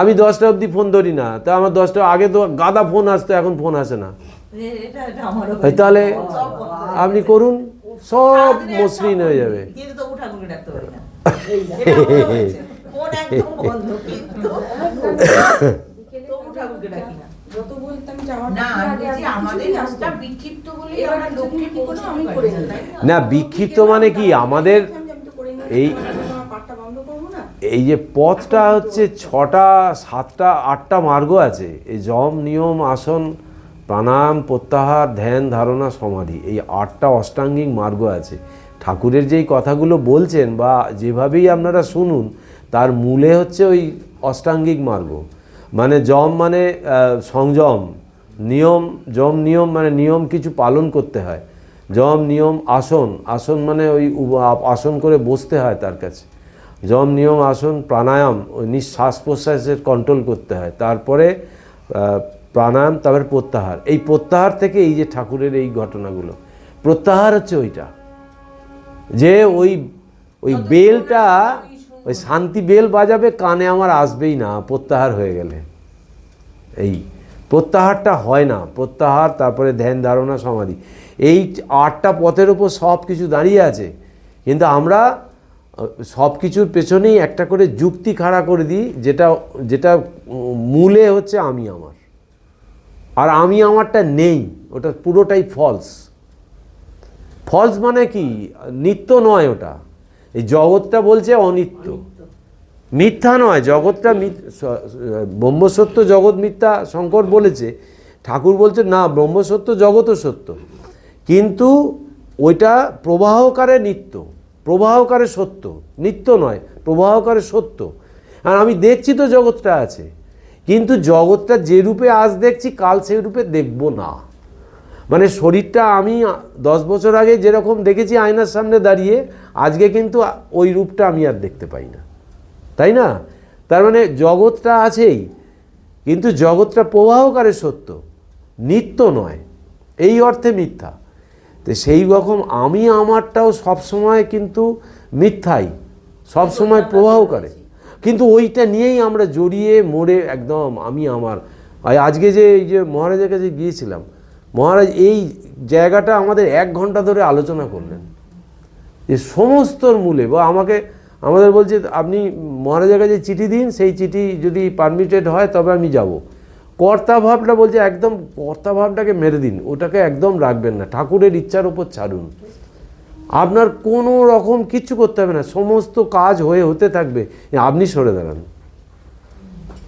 আমি 10টা অবধি ফোন ধরি না, তা আমার 10টা আগে তো গাদা ফোন আসতো, এখন ফোন আসে না। এটা আমারও তাহলে আপনি করুন, সব মসৃণ হয়ে যাবে। কিন্তু তবু ঠাকুরকে ডাকতে পারি না, ফোন একদম বন্ধ, কিন্তু তবু ঠাকুরকে ডাকি না। যত বলতাম যে আমার না আগে বলছি, আমাদের রাস্তা বিক্ষিপ্ত বলেই এবার আমরা লক্ষ্যে পৌঁছাতে আমি পারি করে না, নিই। তাই না? না, বিক্ষিপ্ত মানে কি আমাদের এই- পাঠটা বন্ধ করবো না। এই যে পথটা হচ্ছে 6টা 7টা 8টা মার্গ আছে। এই যম, নিয়ম, আসন, প্রাণায়াম, প্রত্যাহার, ধ্যান, ধারণা, সমাধি, এই 8টা অষ্টাঙ্গিক মার্গ আছে। ঠাকুরের যেই কথাগুলো বলছেন বা যেভাবেই আপনারা শুনুন, তার মূলে হচ্ছে ওই অষ্টাঙ্গিক মার্গ। মানে যম মানে সংযম, নিয়ম, যম নিয়ম মানে নিয়ম কিছু পালন করতে হয়। যম নিয়ম আসন, আসন মানে ওই আসন করে বসতে হয় তার কাছে। যম নিয়ম আসন প্রাণায়াম, ওই নিঃশ্বাস প্রশ্বাসের কন্ট্রোল করতে হয়। তারপরে প্রাণায়াম, তারপরে প্রত্যাহার। এই প্রত্যাহার থেকে এই যে ঠাকুরের এই ঘটনাগুলো, প্রত্যাহার হচ্ছে ওইটা যে ওই বেলটা, ওই শান্তি বেল বাজাবে, কানে আমার আসবেই না প্রত্যাহার হয়ে গেলে। এই প্রত্যাহারটা হয় না। প্রত্যাহার, তারপরে ধ্যান, ধারণা, সমাধি, এই 8টা পথের উপর সব কিছু দাঁড়িয়ে আছে। কিন্তু আমরা সব কিছুর পেছনেই একটা করে যুক্তি খাড়া করে দিই, যেটা মূলে হচ্ছে আমি আমার, আর আমি আমারটা নেই, ওটা পুরোটাই ফলস। ফলস মানে কি? নিত্য নয় ওটা। এই জগৎটা বলছে অনিত্য, মিথ্যা নয় জগৎটা। ব্রহ্মসত্য জগৎ মিথ্যা শঙ্কর বলেছে, ঠাকুর বলছে না, ব্রহ্মসত্য জগৎও সত্য, কিন্তু ওইটা প্রবাহকারে নিত্য, প্রবাহকারে সত্য, নিত্য নয়, প্রবাহকারে সত্য। আর আমি দেখছি তো জগৎটা আছে, কিন্তু জগৎটা যে রূপে আজ দেখছি কাল সেই রূপে দেখব না। মানে শরীরটা আমি 10 বছর আগে যেরকম দেখেছি আয়নার সামনে দাঁড়িয়ে, আজকে কিন্তু ওই রূপটা আমি আর দেখতে পাই না, তাই না? তার মানে জগৎটা আছেই, কিন্তু জগৎটা প্রবাহকারে সত্য, নিত্য নয়, এই অর্থে মিথ্যা। তো সেই রকম আমি আমারটাও সবসময় কিন্তু মিথ্যাই, সবসময় প্রবাহকারে, কিন্তু ওইটা নিয়েই আমরা জড়িয়ে মরে একদম আমি আমার। আজকে যে এই যে মহারাজের কাছে গিয়েছিলাম, মহারাজ এই জায়গাটা আমাদের 1 ঘন্টা ধরে আলোচনা করলেন, যে সমস্তর মূলে। বা আমাদের বলছে আপনি মহারাজের কাছে চিঠি দিন, সেই চিঠি যদি পারমিটেড হয় তবে আমি যাব। কর্তা ভাবটা বলছে একদম কর্তা ভাবটাকে মেরে দিন, ওটাকে একদম রাখবেন না, ঠাকুরের ইচ্ছার উপর ছাড়ুন। আপনার কোনো রকম কিচ্ছু করতে হবে না, সমস্ত কাজ হতে থাকবে, আপনি সরে দাঁড়ান,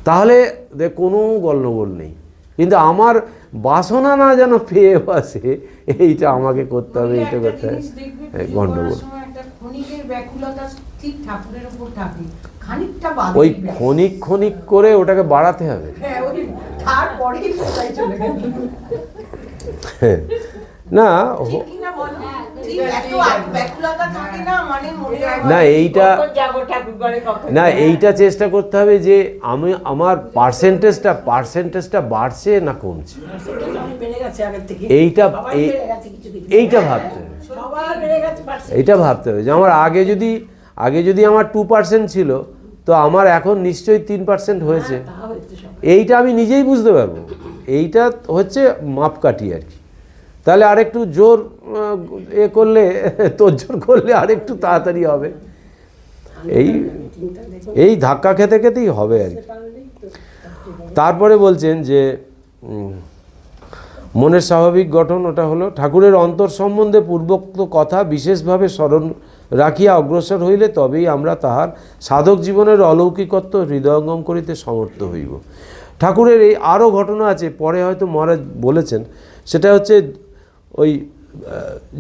তাহলে কোনো গণ্ডগোল নেই। কিন্তু আমার বাসনা না যেন পেয়ে বসে, এইটা আমাকে করতে হবে, এইটা করতে হবে, গণ্ডগোল। ওই ক্ষণিক করে ওটাকে বাড়াতে হবে। না না এইটা চেষ্টা করতে হবে যে আমি আমার পার্সেন্টেজটা বাড়ছে না কমছে, এইটা ভাবতে হবে। এইটা ভাবতে হবে যে আমার আগে যদি আমার 2% ছিল, তো আমার এখন নিশ্চয়ই 3% হয়েছে। এইটা আমি নিজেই বুঝতে পারবো, এইটা হচ্ছে মাপকাঠি আর কি। তাহলে আরেকটু জোর করলে, তোড়জোড় করলে আরেকটু তাড়াতাড়ি হবে। এই ধাক্কা খেতে খেতেই হবে আর কি। তারপরে বলছেন যে মনের স্বাভাবিক গঠন ওটা হলো ঠাকুরের অন্তর সম্বন্ধে পূর্বোক্ত কথা বিশেষভাবে স্মরণ রাখিয়া অগ্রসর হইলে তবেই আমরা তাহার সাধক জীবনের অলৌকিকত্ব হৃদয়ঙ্গম করিতে সমর্থ হইব। ঠাকুরের এই আরও ঘটনা আছে, পরে হয়তো মহারাজ বলেছেন, সেটা হচ্ছে ওই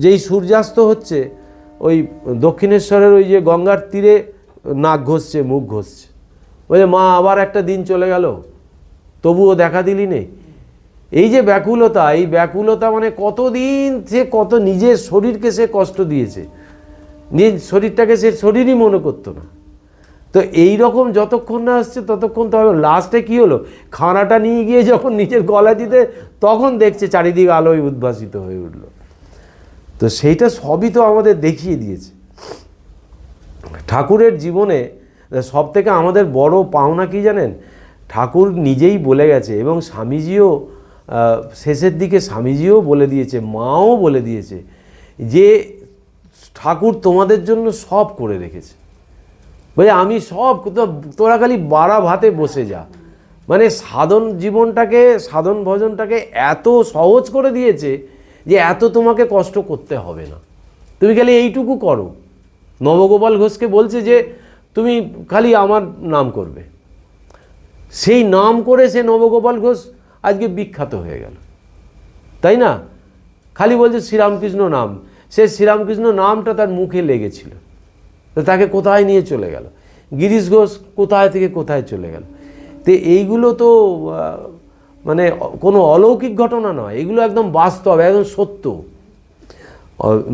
যেই সূর্যাস্ত হচ্ছে ওই দক্ষিণেশ্বরের ওই যে গঙ্গার তীরে নাক ঘষছে, মুখ ঘষছে, ওই যে মা আবার একটা দিন চলে গেল, তবুও দেখা দিলি নেই। এই যে ব্যাকুলতা, এই ব্যাকুলতা মানে কতদিন সে কত নিজের শরীরকে সে কষ্ট দিয়েছে, নিজ শরীরটাকে সে শরীরই মনে করতো না। তো এই রকম যতক্ষণ না আসছে ততক্ষণ তো হবে। লাস্টে কী হলো, খানাটা নিয়ে গিয়ে যখন নিজের গলা দিতে, তখন দেখছে চারিদিকে আলোয় উদ্ভাসিত হয়ে উঠল। তো সেইটা সবই তো আমাদের দেখিয়ে দিয়েছে। ঠাকুরের জীবনে সব থেকে আমাদের বড় পাওনা কি জানেন, ঠাকুর নিজেই বলে গেছে এবং স্বামীজিও শেষের দিকে স্বামীজিও বলে দিয়েছে, মাও বলে দিয়েছে যে ঠাকুর তোমাদের জন্য সব করে রেখেছে। বলে আমি সব, তোরা খালি বাড়া ভাতে বসে যা। মানে সাধন জীবনটাকে, সাধন ভজনটাকে এত সহজ করে দিয়েছে যে এত তোমাকে কষ্ট করতে হবে না, তুমি খালি এইটুকু করো। নবগোপাল ঘোষকে বলছে যে তুমি খালি আমার নাম করবে, সেই নাম করে সে নবগোপাল ঘোষ আজকে বিখ্যাত হয়ে গেল, তাই না? খালি বলছে শ্রীরামকৃষ্ণ নাম, সে শ্রীরামকৃষ্ণ নামটা তার মুখে লেগেছিল, তো তাকে কোথায় নিয়ে চলে গেল। গিরিশ ঘোষ কোথায় থেকে কোথায় চলে গেল। তো এইগুলো তো মানে কোনো অলৌকিক ঘটনা নয়, এগুলো একদম বাস্তব, একদম সত্য।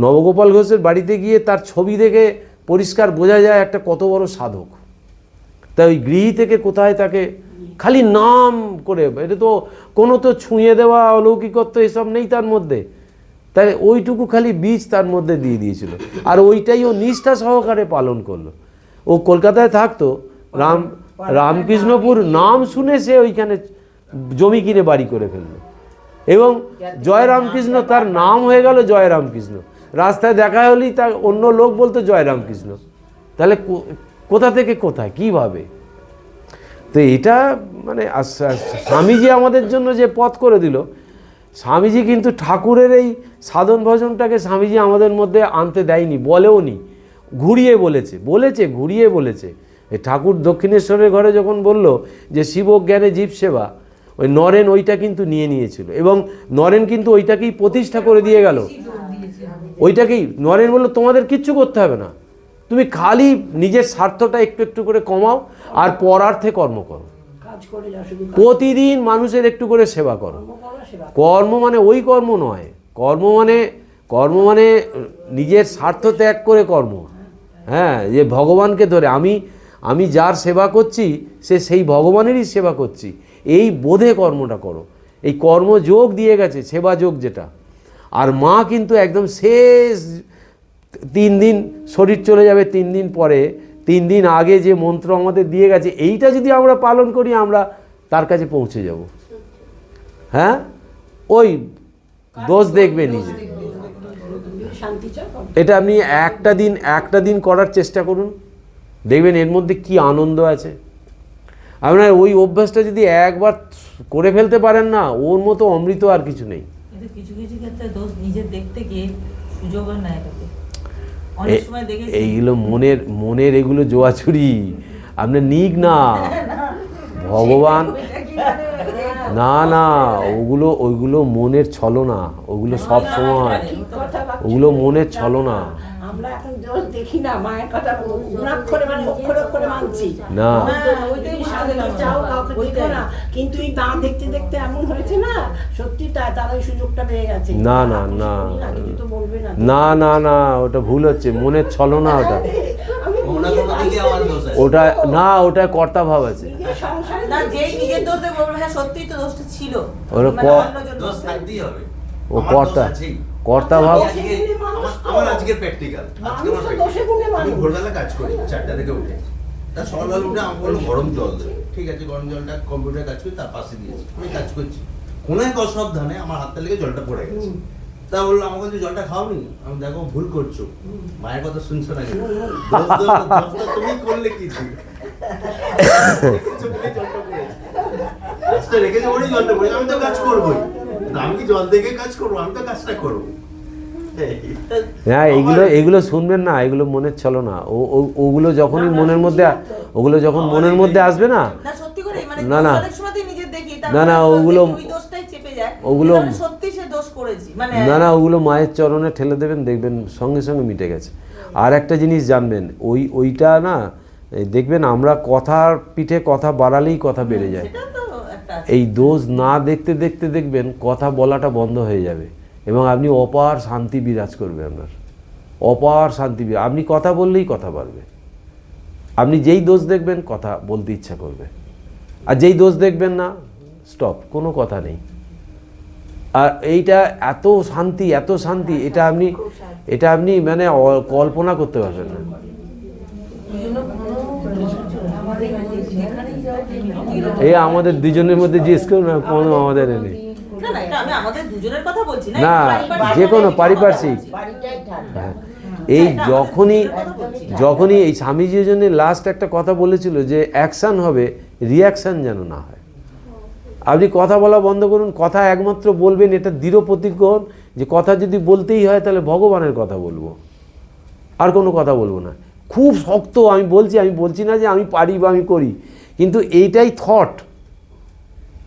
নবগোপাল ঘোষের বাড়িতে গিয়ে তার ছবি দেখে পরিষ্কার বোঝা যায় একটা কত বড় সাধক। তাই ওই গৃহী থেকে কোথায় তাকে খালি নাম করে, এটা তো কোনো তো ছুঁয়ে দেওয়া অলৌকিকত্ব এসব নেই তার মধ্যে, তাই ওইটুকু খালি বীজ তার মধ্যে দিয়ে দিয়েছিল, আর ওইটাই ও নিষ্ঠা সহকারে পালন করলো। ও কলকাতায় থাকতো, রামকৃষ্ণপুর নাম শুনে সে ওইখানে জমি কিনে বাড়ি করে ফেললো, এবং জয় রামকৃষ্ণ তার নাম হয়ে গেল জয় রামকৃষ্ণ। রাস্তায় দেখা হলেই তার অন্য লোক বলতো জয় রামকৃষ্ণ। তাহলে কোথা থেকে কোথায় কীভাবে? তো এটা মানে স্বামীজি আমাদের জন্য যে পথ করে দিল, স্বামীজি কিন্তু ঠাকুরের এই সাধন ভজনটাকে স্বামীজি আমাদের মধ্যে আনতে দেয়নি, বলেও নি, ঘুরিয়ে ঘুরিয়ে বলেছে। এই ঠাকুর দক্ষিণেশ্বরের ঘরে যখন বলল যে শিবজ্ঞানে জীব সেবা, ওই নরেন ওইটা কিন্তু নিয়েছিল, এবং নরেন কিন্তু ওইটাকেই প্রতিষ্ঠা করে দিয়ে গেল। ওইটাকেই নরেন বলল তোমাদের কিচ্ছু করতে হবে না, তুমি খালি নিজের স্বার্থটা একটু একটু করে কমাও আর পরার্থে কর্ম করো, প্রতিদিন মানুষের একটু করে সেবা করো। কর্ম মানে ওই কর্ম নয়, কর্ম মানে নিজের স্বার্থ ত্যাগ করে কর্ম। হ্যাঁ, যে ভগবানকে ধরে আমি যার সেবা করছি সে সেই ভগবানেরই সেবা করছি, এই বোধে কর্মটা করো। এই কর্মযোগ দিয়ে গেছে, সেবা যোগ যেটা। আর মা কিন্তু একদম শেষ 3 দিন শরীর চলে যাবে, 3 দিন পরে, 3 দিন আগে যে মন্ত্র আমাদের দিয়ে গেছে, এইটা যদি আমরা পালন করি আমরা তার কাছে পৌঁছে যাব। হ্যাঁ, ওই দোষ দেখবে নিজে। এটা আপনি একটা দিন করার চেষ্টা করুন, দেখবেন এর মধ্যে কি আনন্দ আছে। আপনার ওই অভ্যাসটা যদি একবার করে ফেলতে পারেন না, ওর মতো অমৃত আর কিছু নেই। কিছু কিছু ক্ষেত্রে দোষ নিজে দেখতে গিয়ে সুযোগ নেয় এটাকে। অনেক সময় দেখেছি এইগুলো মনের এগুলো জোয়াচুরি, আপনার নিক না ভগবান, না ওইগুলো মনের ছলনা, ওগুলো সব সময় ওগুলো মনের ছলনা। আমরা এখন দোষ দেখি না, মায়ের কথা অক্ষরে মানে অক্ষরে মানছি না, কিন্তু এই না দেখতে দেখতে এমন হয়েছে না, সত্যি তারা ওই সুযোগটা পেয়ে গেছে। না, ওটা ভুল হচ্ছে, মনের ছলনা ওটা। ওটা না, ওটা কর্তা ভাব আছে। না, যেই নিজের দোষে বলবে হ্যাঁ সত্যিই তো দোষটা ছিল, দোষ থাকতেই হবে। ও কর্তা ভাব। আমার আজকের প্র্যাকটিক্যাল, আমি ভোরবেলা কাজ করি 4টা থেকে উঠে, তার সকালবেলা উঠে আমাকে বললো গরম জল দেবে, ঠিক আছে, গরম জলটা কম্পিউটারে কাজ করি, তার পাশে দিয়েছি, আমি কাজ করছি, কোনো এক অসাবধানে আমার হাতটা লেগে জলটা পড়ে গেছে। তা বললো আমাকে যে জলটা খাওনি, আমি দেখো ভুল করছো, মায়ের কথা শুনছো না, তুমি করলে কি জলটা পড়েছে, রেখেছে বলেই জলটা পড়েছে, আমি তো কাজ করবোই, আমি কি জল দেখে কাজ করবো? আমি তো কাজটা করবো। হ্যাঁ, এগুলো শুনবেন না, এগুলো মনের ছলো না। ওগুলো যখনই মনের মধ্যে, ওগুলো যখন মনের মধ্যে আসবে না, না সত্যি করে মানে না, না। অনেক সময়তেই নিজে দেখি না, না, ওগুলো- ওই দোষটাই চেপে যায়, ওগুলো- কিন্তু আমি সত্যি সে দোষ করেছি মানে না, ওগুলো মায়ের চরণে ঠেলে দেবেন, দেখবেন সঙ্গে সঙ্গে মিটে গেছে। আর একটা জিনিস জানবেন, ওইটা না, দেখবেন আমরা কথার পিঠে কথা বাড়ালেই কথা বেড়ে যায়। সেটা তো একটা আছে। এই দোষ না দেখতে দেখতে দেখবেন কথা বলাটা বন্ধ হয়ে যাবে এবং আপনি অপার শান্তি বিরাজ করবে আপনার, অপার শান্তি। আপনি কথা বললেই কথা বাড়বে। আপনি যেই দোষ দেখবেন কথা বলতে ইচ্ছা করবে, আর যেই দোষ দেখবেন না, স্টপ, কোনো কথা নেই। আর এইটা এত শান্তি, এত শান্তি, এটা আপনি মানে কল্পনা করতে পারবেন না। এই আমাদের দুজনের মধ্যে জিজ্ঞেস করুন না, কোনো আমাদের নেই। না না, এটা আমি আমাদের দুজনের কথা বলছি না, না, যে কোনো পারিপার্শ্বিক। বাড়িটাই ঠান্ডা। হ্যাঁ, এই যখনই এই স্বামীজির জন্য লাস্ট একটা কথা বলেছিল যে অ্যাকশান হবে, রিয়াকশান যেন না হয়। আপনি কথা বলা বন্ধ করুন, কথা একমাত্র বলবেন, এটা দৃঢ় প্রতিজ্ঞ হন যে কথা যদি বলতেই হয় তাহলে ভগবানের কথা বলবো, আর কোনো কথা বলবো না। খুব শক্ত আমি বলছি না যে আমি পারি বা আমি করি, কিন্তু এইটাই থট,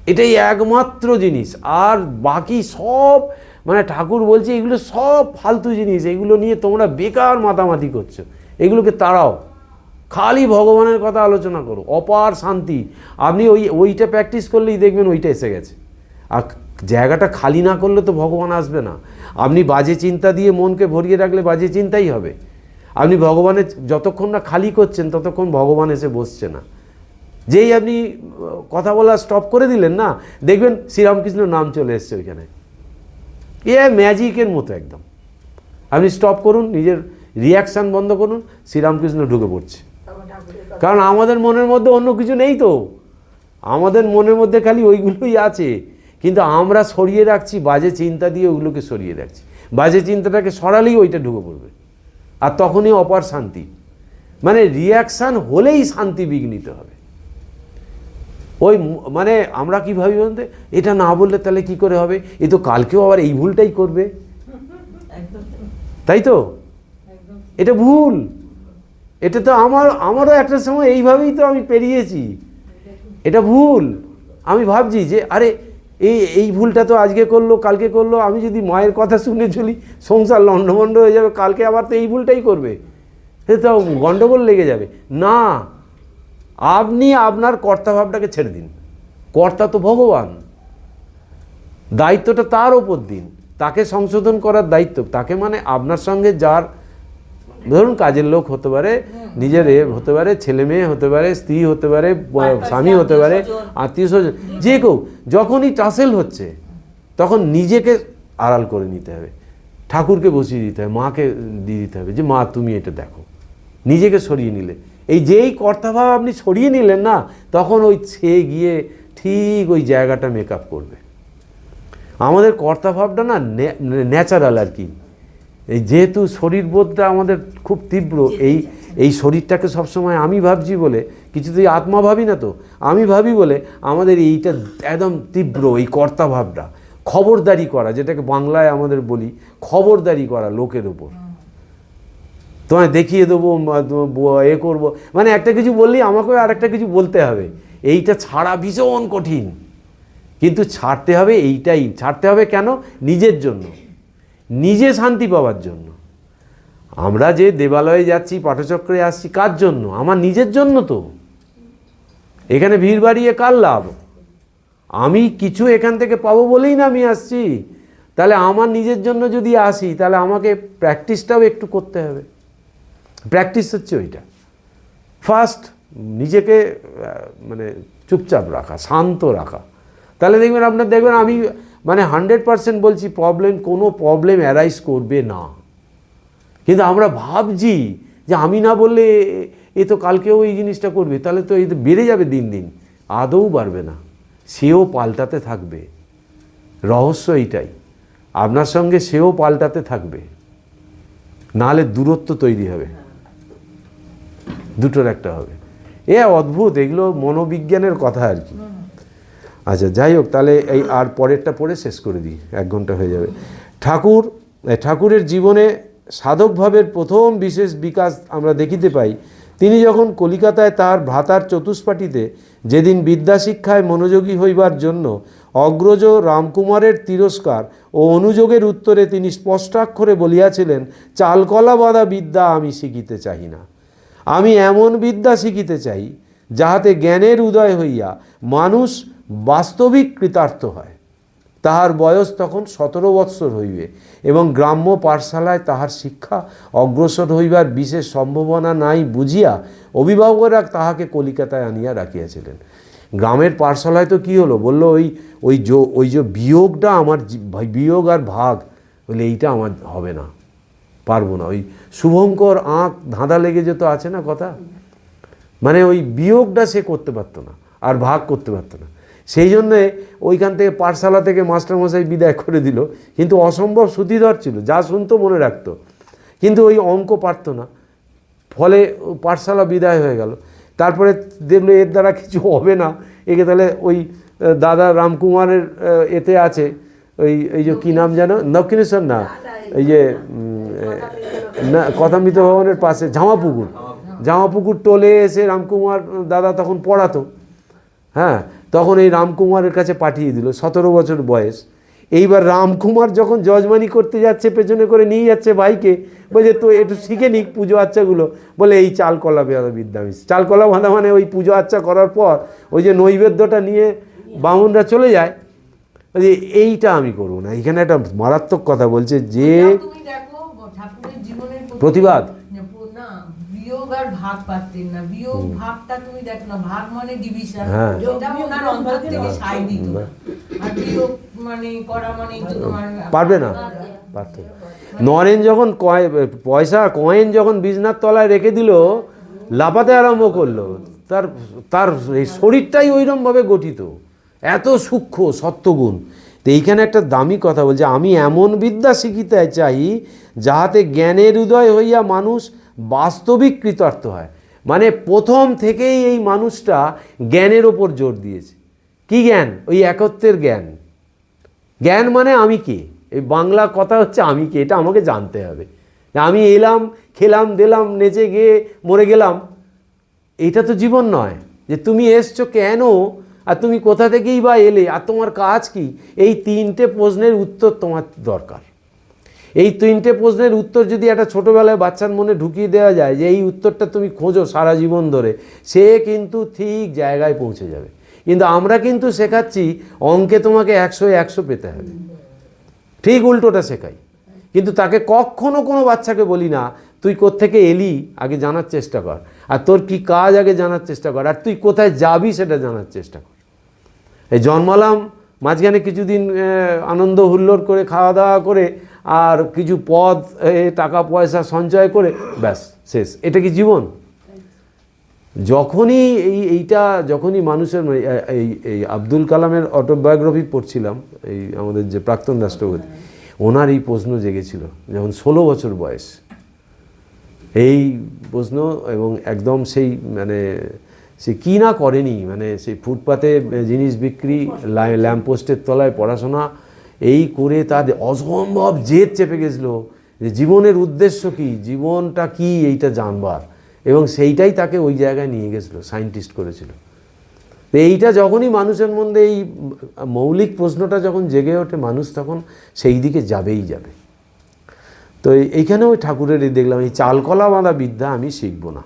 এটাই একমাত্র জিনিস। আর বাকি সব মানে ঠাকুর বলছে এগুলো সব ফালতু জিনিস, এগুলো নিয়ে তোমরা বেকার মাতামাতি করছো, এগুলোকে তাড়াও, খালি ভগবানের কথা আলোচনা করো, অপার শান্তি। আপনি ওইটা প্র্যাকটিস করলেই দেখবেন ওইটা এসে গেছে। আর জায়গাটা খালি না করলে তো ভগবান আসবে না। আপনি বাজে চিন্তা দিয়ে মনকে ভরিয়ে রাখলে বাজে চিন্তাই হবে। আপনি ভগবানের যতক্ষণ না খালি করছেন ততক্ষণ ভগবান এসে বসছে না। যেই আপনি কথা বলা স্টপ করে দিলেন না, দেখবেন শ্রীরামকৃষ্ণর নাম চলে এসছে ওইখানে, ম্যাজিকের মতো একদম। আপনি স্টপ করুন, নিজের রিয়াকশান বন্ধ করুন, শ্রীরামকৃষ্ণ ঢুকে পড়ছে। কারণ আমাদের মনের মধ্যে অন্য কিছু নেই তো, আমাদের মনের মধ্যে খালি ওইগুলোই আছে, কিন্তু আমরা সরিয়ে রাখছি বাজে চিন্তা দিয়ে, ওগুলোকে সরিয়ে রাখছি। বাজে চিন্তাটাকে সরালেই ওইটা ঢুকে পড়বে, আর তখনই অপার শান্তি। মানে রিয়াকশান হলেই শান্তি বিঘ্নিত হবে। ওই মানে আমরা কী ভাবি বলতে, এটা না বললে তাহলে কি করে হবে, এ তো কালকেও আবার এই ভুলটাই করবে, তাই তো? এটা ভুল। এটা তো আমারও একটা সময় এইভাবেই তো আমি পেরিয়েছি। এটা ভুল। আমি ভাবছি যে আরে এই ভুলটা তো আজকে করলো, কালকে করলো, আমি যদি মায়ের কথা শুনে চলি সংসার লণ্ডভণ্ড হয়ে যাবে, কালকে আবার তো এই ভুলটাই করবে, সে তো গণ্ডগোল লেগে যাবে। না, আপনি আপনার কর্তাভাবটাকে ছেড়ে দিন। কর্তা তো ভগবান, দায়িত্বটা তার ওপর দিন, তাকে সংশোধন করার দায়িত্ব তাকে, মানে আপনার সঙ্গে যার, ধরুন কাজের লোক হতে পারে, নিজের হতে পারে, ছেলে মেয়ে হতে পারে, স্ত্রী হতে পারে, স্বামী হতে পারে, আত্মীয় স্বজন, যে কেউ, যখনই টাসেল হচ্ছে তখন নিজেকে আড়াল করে নিতে হবে, ঠাকুরকে বসিয়ে দিতে হবে, মাকে দিয়ে দিতে হবে যে মা তুমি এটা দেখো। নিজেকে সরিয়ে নিলে, এই যেই কর্তাভাব আপনি সরিয়ে নিলেন না, তখন ওই সে গিয়ে ঠিক ওই জায়গাটা মেকআপ করবে। আমাদের কর্তাভাবটা না ন্যাচারাল আর কি। এই যেহেতু শরীরবোধটা আমাদের খুব তীব্র, এই শরীরটাকে সবসময় আমি ভাবছি বলে, কিছুতেই আত্মা ভাবি না তো, আমি ভাবি বলে আমাদের এইটা একদম তীব্র, এই কর্তাভাবটা খবরদারি করা, যেটাকে বাংলায় আমাদের বলি খবরদারি করা লোকের ওপর। তোমায় দেখিয়ে দেবো, এ করবো, মানে একটা কিছু বললেই আমাকেও আর একটা কিছু বলতে হবে, এইটা ছাড়া ভীষণ কঠিন। কিন্তু ছাড়তে হবে, এইটাই ছাড়তে হবে। কেন? নিজের জন্য, নিজে শান্তি পাওয়ার জন্য। আমরা যে দেবালয়ে যাচ্ছি, পাঠচক্রে আসছি, কার জন্য? আমার নিজের জন্য তো। এখানে ভিড় বাড়িয়ে কার লাভ? আমি কিছু এখান থেকে পাবো বলেই না আমি আসছি। তাহলে আমার নিজের জন্য যদি আসি, তাহলে আমাকে প্র্যাকটিসটাও একটু করতে হবে। প্র্যাকটিস হচ্ছে ওইটা, ফার্স্ট নিজেকে মানে চুপচাপ রাখা, শান্ত রাখা। তাহলে দেখবেন আমি মানে 100% বলছি, কোনো প্রবলেম অ্যারাইজ করবে না। কিন্তু আমরা ভাবছি যে আমি না বললে এ তো কালকেও এই জিনিসটা করবে, তাহলে তো এই তো বেড়ে যাবে দিন দিন। আদৌ বাড়বে না, সেও পাল্টাতে থাকবে। রহস্য এইটাই, আপনার সঙ্গে সেও পাল্টাতে থাকবে, নাহলে দূরত্ব তৈরি হবে, দুটোর একটা হবে। এ অদ্ভুত, এগুলো মনোবিজ্ঞানের কথা আর কি। আচ্ছা, যাই হোক, তাহলে এই আর পরেরটা পড়ে শেষ করে দিই, 1 ঘন্টা হয়ে যাবে। ঠাকুরের জীবনে সাধকভাবের প্রথম বিশেষ বিকাশ আমরা দেখিতে পাই তিনি যখন কলিকাতায় তার ভ্রাতার চতুষ্পাটিতে যেদিন বিদ্যাশিক্ষায় মনোযোগী হইবার জন্য অগ্রজ রামকুমারের তিরস্কার ও অনুযোগের উত্তরে তিনি স্পষ্টাক্ষরে বলিয়াছিলেন, চালকলা বাঁধা বিদ্যা আমি শিখিতে চাহি না, আমি এমন বিদ্যা শিখিতে চাই যাহাতে জ্ঞানের উদয় হইয়া মানুষ বাস্তবিক কৃতার্থ হয়। তাহার বয়স তখন 17 বৎসর হইবে এবং গ্রাম্য পাঠশালায় তাহার শিক্ষা অগ্রসর হইবার বিশেষ সম্ভাবনা নাই বুঝিয়া অভিভাবকরা তাহাকে কলিকাতায় আনিয়া রাখিয়াছিলেন। গ্রামের পাঠশালায় তো কী হলো, বললো ওই যে বিয়োগটা আমার, বিয়োগ আর ভাগ, বলে এইটা আমার হবে না, পারবো না। ওই শুভঙ্কর আঁক ধাঁধা লেগে যেত, আছে না কথা, মানে ওই বিয়োগটা সে করতে পারতো না আর ভাগ করতে পারতো না। সেই জন্যে ওইখান থেকে পাঠশালা থেকে মাস্টারমশাই বিদায় করে দিল, কিন্তু অসম্ভব শ্রুতিধর ছিল, যা শুনতো মনে রাখতো, কিন্তু ওই অঙ্ক পারতো না, ফলে পাঠশালা বিদায় হয়ে গেল। তারপরে দেখলো এর দ্বারা কিছু হবে না, একে তাহলে ওই দাদা রামকুমারের এতে আছে, এই যে কী নাম জানো, দক্ষিণেশ্বর না, এই যে না কথামৃত ভবনের পাশে জামাপুকুর টোলে এসে রামকুমার দাদা তখন পড়াতো। হ্যাঁ, তখন এই রামকুমারের কাছে পাঠিয়ে দিল, 17 বছর বয়স। এইবার রামকুমার যখন যজমানি করতে যাচ্ছে, পেছনে করে নিয়ে যাচ্ছে ভাইকে, বলছে তো একটু শিখে নিক পুজো আচ্চাগুলো, বলে এই চালকলা বাঁধা বিদ্যা আমি, চালকলা বাঁধা মানে ওই পুজো আচ্চা করার পর ওই যে নৈবেদ্যটা নিয়ে বামুনরা চলে যায়, যে এইটা আমি করবো না। এখানে একটা মারাত্মক কথা বলছে যে তুমি দেখো ঠাকুরের জীবনের প্রতিবাদ, না বিয়োগ আর ভাগ পারতেন না, বিয়োগ ভাগটা তুমি দেখো না, ভাগ মানে ডিভিশন, হ্যাঁ। যেটা ওনার অন্তর থেকে সাই দিত না। আর বিয়োগ মানে করা মানে তো তোমার পারবে না, পারত। নরেন যখন পয়সা কয়েন যখন বিছনার তলায় রেখে দিল, লাফাতে আরম্ভ করলো, তার এই শরীরটাই ওইরকমভাবে গঠিত, এত সূক্ষ্ম সত্যগুণ। তো এইখানে একটা দামি কথা বলছে, আমি এমন বিদ্যা শিখিতে চাই যাহাতে জ্ঞানের উদয় হইয়া মানুষ বাস্তবিক কৃতার্থ হয়। মানে প্রথম থেকেই এই মানুষটা জ্ঞানের ওপর জোর দিয়েছে। কি জ্ঞান? ওই একত্বের জ্ঞান। জ্ঞান মানে আমি কে, এই বাংলা কথা হচ্ছে আমি কে, এটা আমাকে জানতে হবে। আমি এলাম, খেলাম, দিলাম, নেচে গিয়ে মরে গেলাম, এটা তো জীবন নয়। যে তুমি এসছো কেন, আর তুমি কোথা থেকেই বা এলে, আর তোমার কাজ কি, এই 3টে প্রশ্নের উত্তর তোমার দরকার। এই 3টে প্রশ্নের উত্তর যদি একটা ছোটোবেলায় বাচ্চার মনে ঢুকিয়ে দেওয়া যায়, যে এই উত্তরটা তুমি খোঁজো সারা জীবন ধরে, সে কিন্তু ঠিক জায়গায় পৌঁছে যাবে। কিন্তু আমরা কিন্তু শেখাচ্ছি অঙ্কে তোমাকে 100-100 পেতে হবে, ঠিক উল্টোটা শেখাই। কিন্তু তাকে কখনো কোনো বাচ্চাকে বলি না তুই কোত্থেকে এলি আগে জানার চেষ্টা কর, আর তোর কি কাজ আগে জানার চেষ্টা কর, আর তুই কোথায় যাবি সেটা জানার চেষ্টা কর। এই জন্মালাম, মাঝখানে কিছুদিন আনন্দ হুল্লোড় করে খাওয়া দাওয়া করে আর কিছু পদ টাকা পয়সা সঞ্চয় করে ব্যাস শেষ, এটা কি জীবন? যখনই যখনই মানুষের এই আব্দুল কালামের অটোবায়োগ্রাফি পড়ছিলাম, এই আমাদের যে প্রাক্তন রাষ্ট্রপতি, ওনার এই প্রশ্ন জেগেছিল যখন 16 বছর বয়স, এই প্রশ্ন, এবং একদম সেই মানে সে কী না করেনি, মানে সেই ফুটপাতে জিনিস বিক্রি, ল্যাম্পপোস্টের তলায় পড়াশোনা, এই করে তার অসম্ভব জেদ চেপে গেছিলো যে জীবনের উদ্দেশ্য কি, জীবনটা কি, এইটা জানবার, এবং সেইটাই তাকে ওই জায়গায় নিয়ে গেছিলো, সায়েন্টিস্ট করেছিল। তো এইটা যখনই মানুষের মধ্যে এই মৌলিক প্রশ্নটা যখন জেগে ওঠে, মানুষ তখন সেই দিকে যাবেই যাবে। তো এইখানে ওই ঠাকুরের দেখলাম এই চালকলা বাঁধা বিদ্যা আমি শিখব না।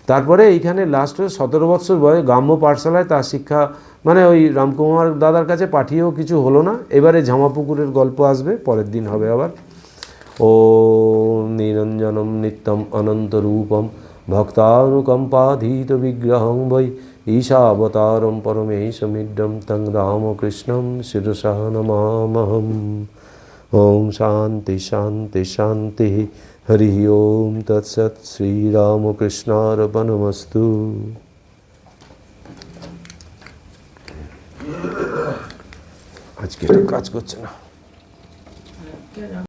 তারপরে এইখানে লাস্ট 17 বৎসর বয়স গ্রাম্য পাঠশালায় তার শিক্ষা, মানে ওই রামকুমার দাদার কাছে পাঠিয়েও কিছু হলো না। এবারে ঝামাপুকুরের গল্প আসবে, পরের দিন হবে আবার। ও নিরঞ্জনম নিত্যম অনন্তরূপম ভক্তানুকম্পাধীত বিগ্রহং বৈ ঈশাবতারম পরমেশমিড্ডম তং রামকৃষ্ণম শিরসা নমামহম। ওম শান্তি শান্তি শান্তি। হরি ওম তৎসৎ। শ্রীরামকৃষ্ণার্পণমস্তু। আজকে এটা কাজ করছে না।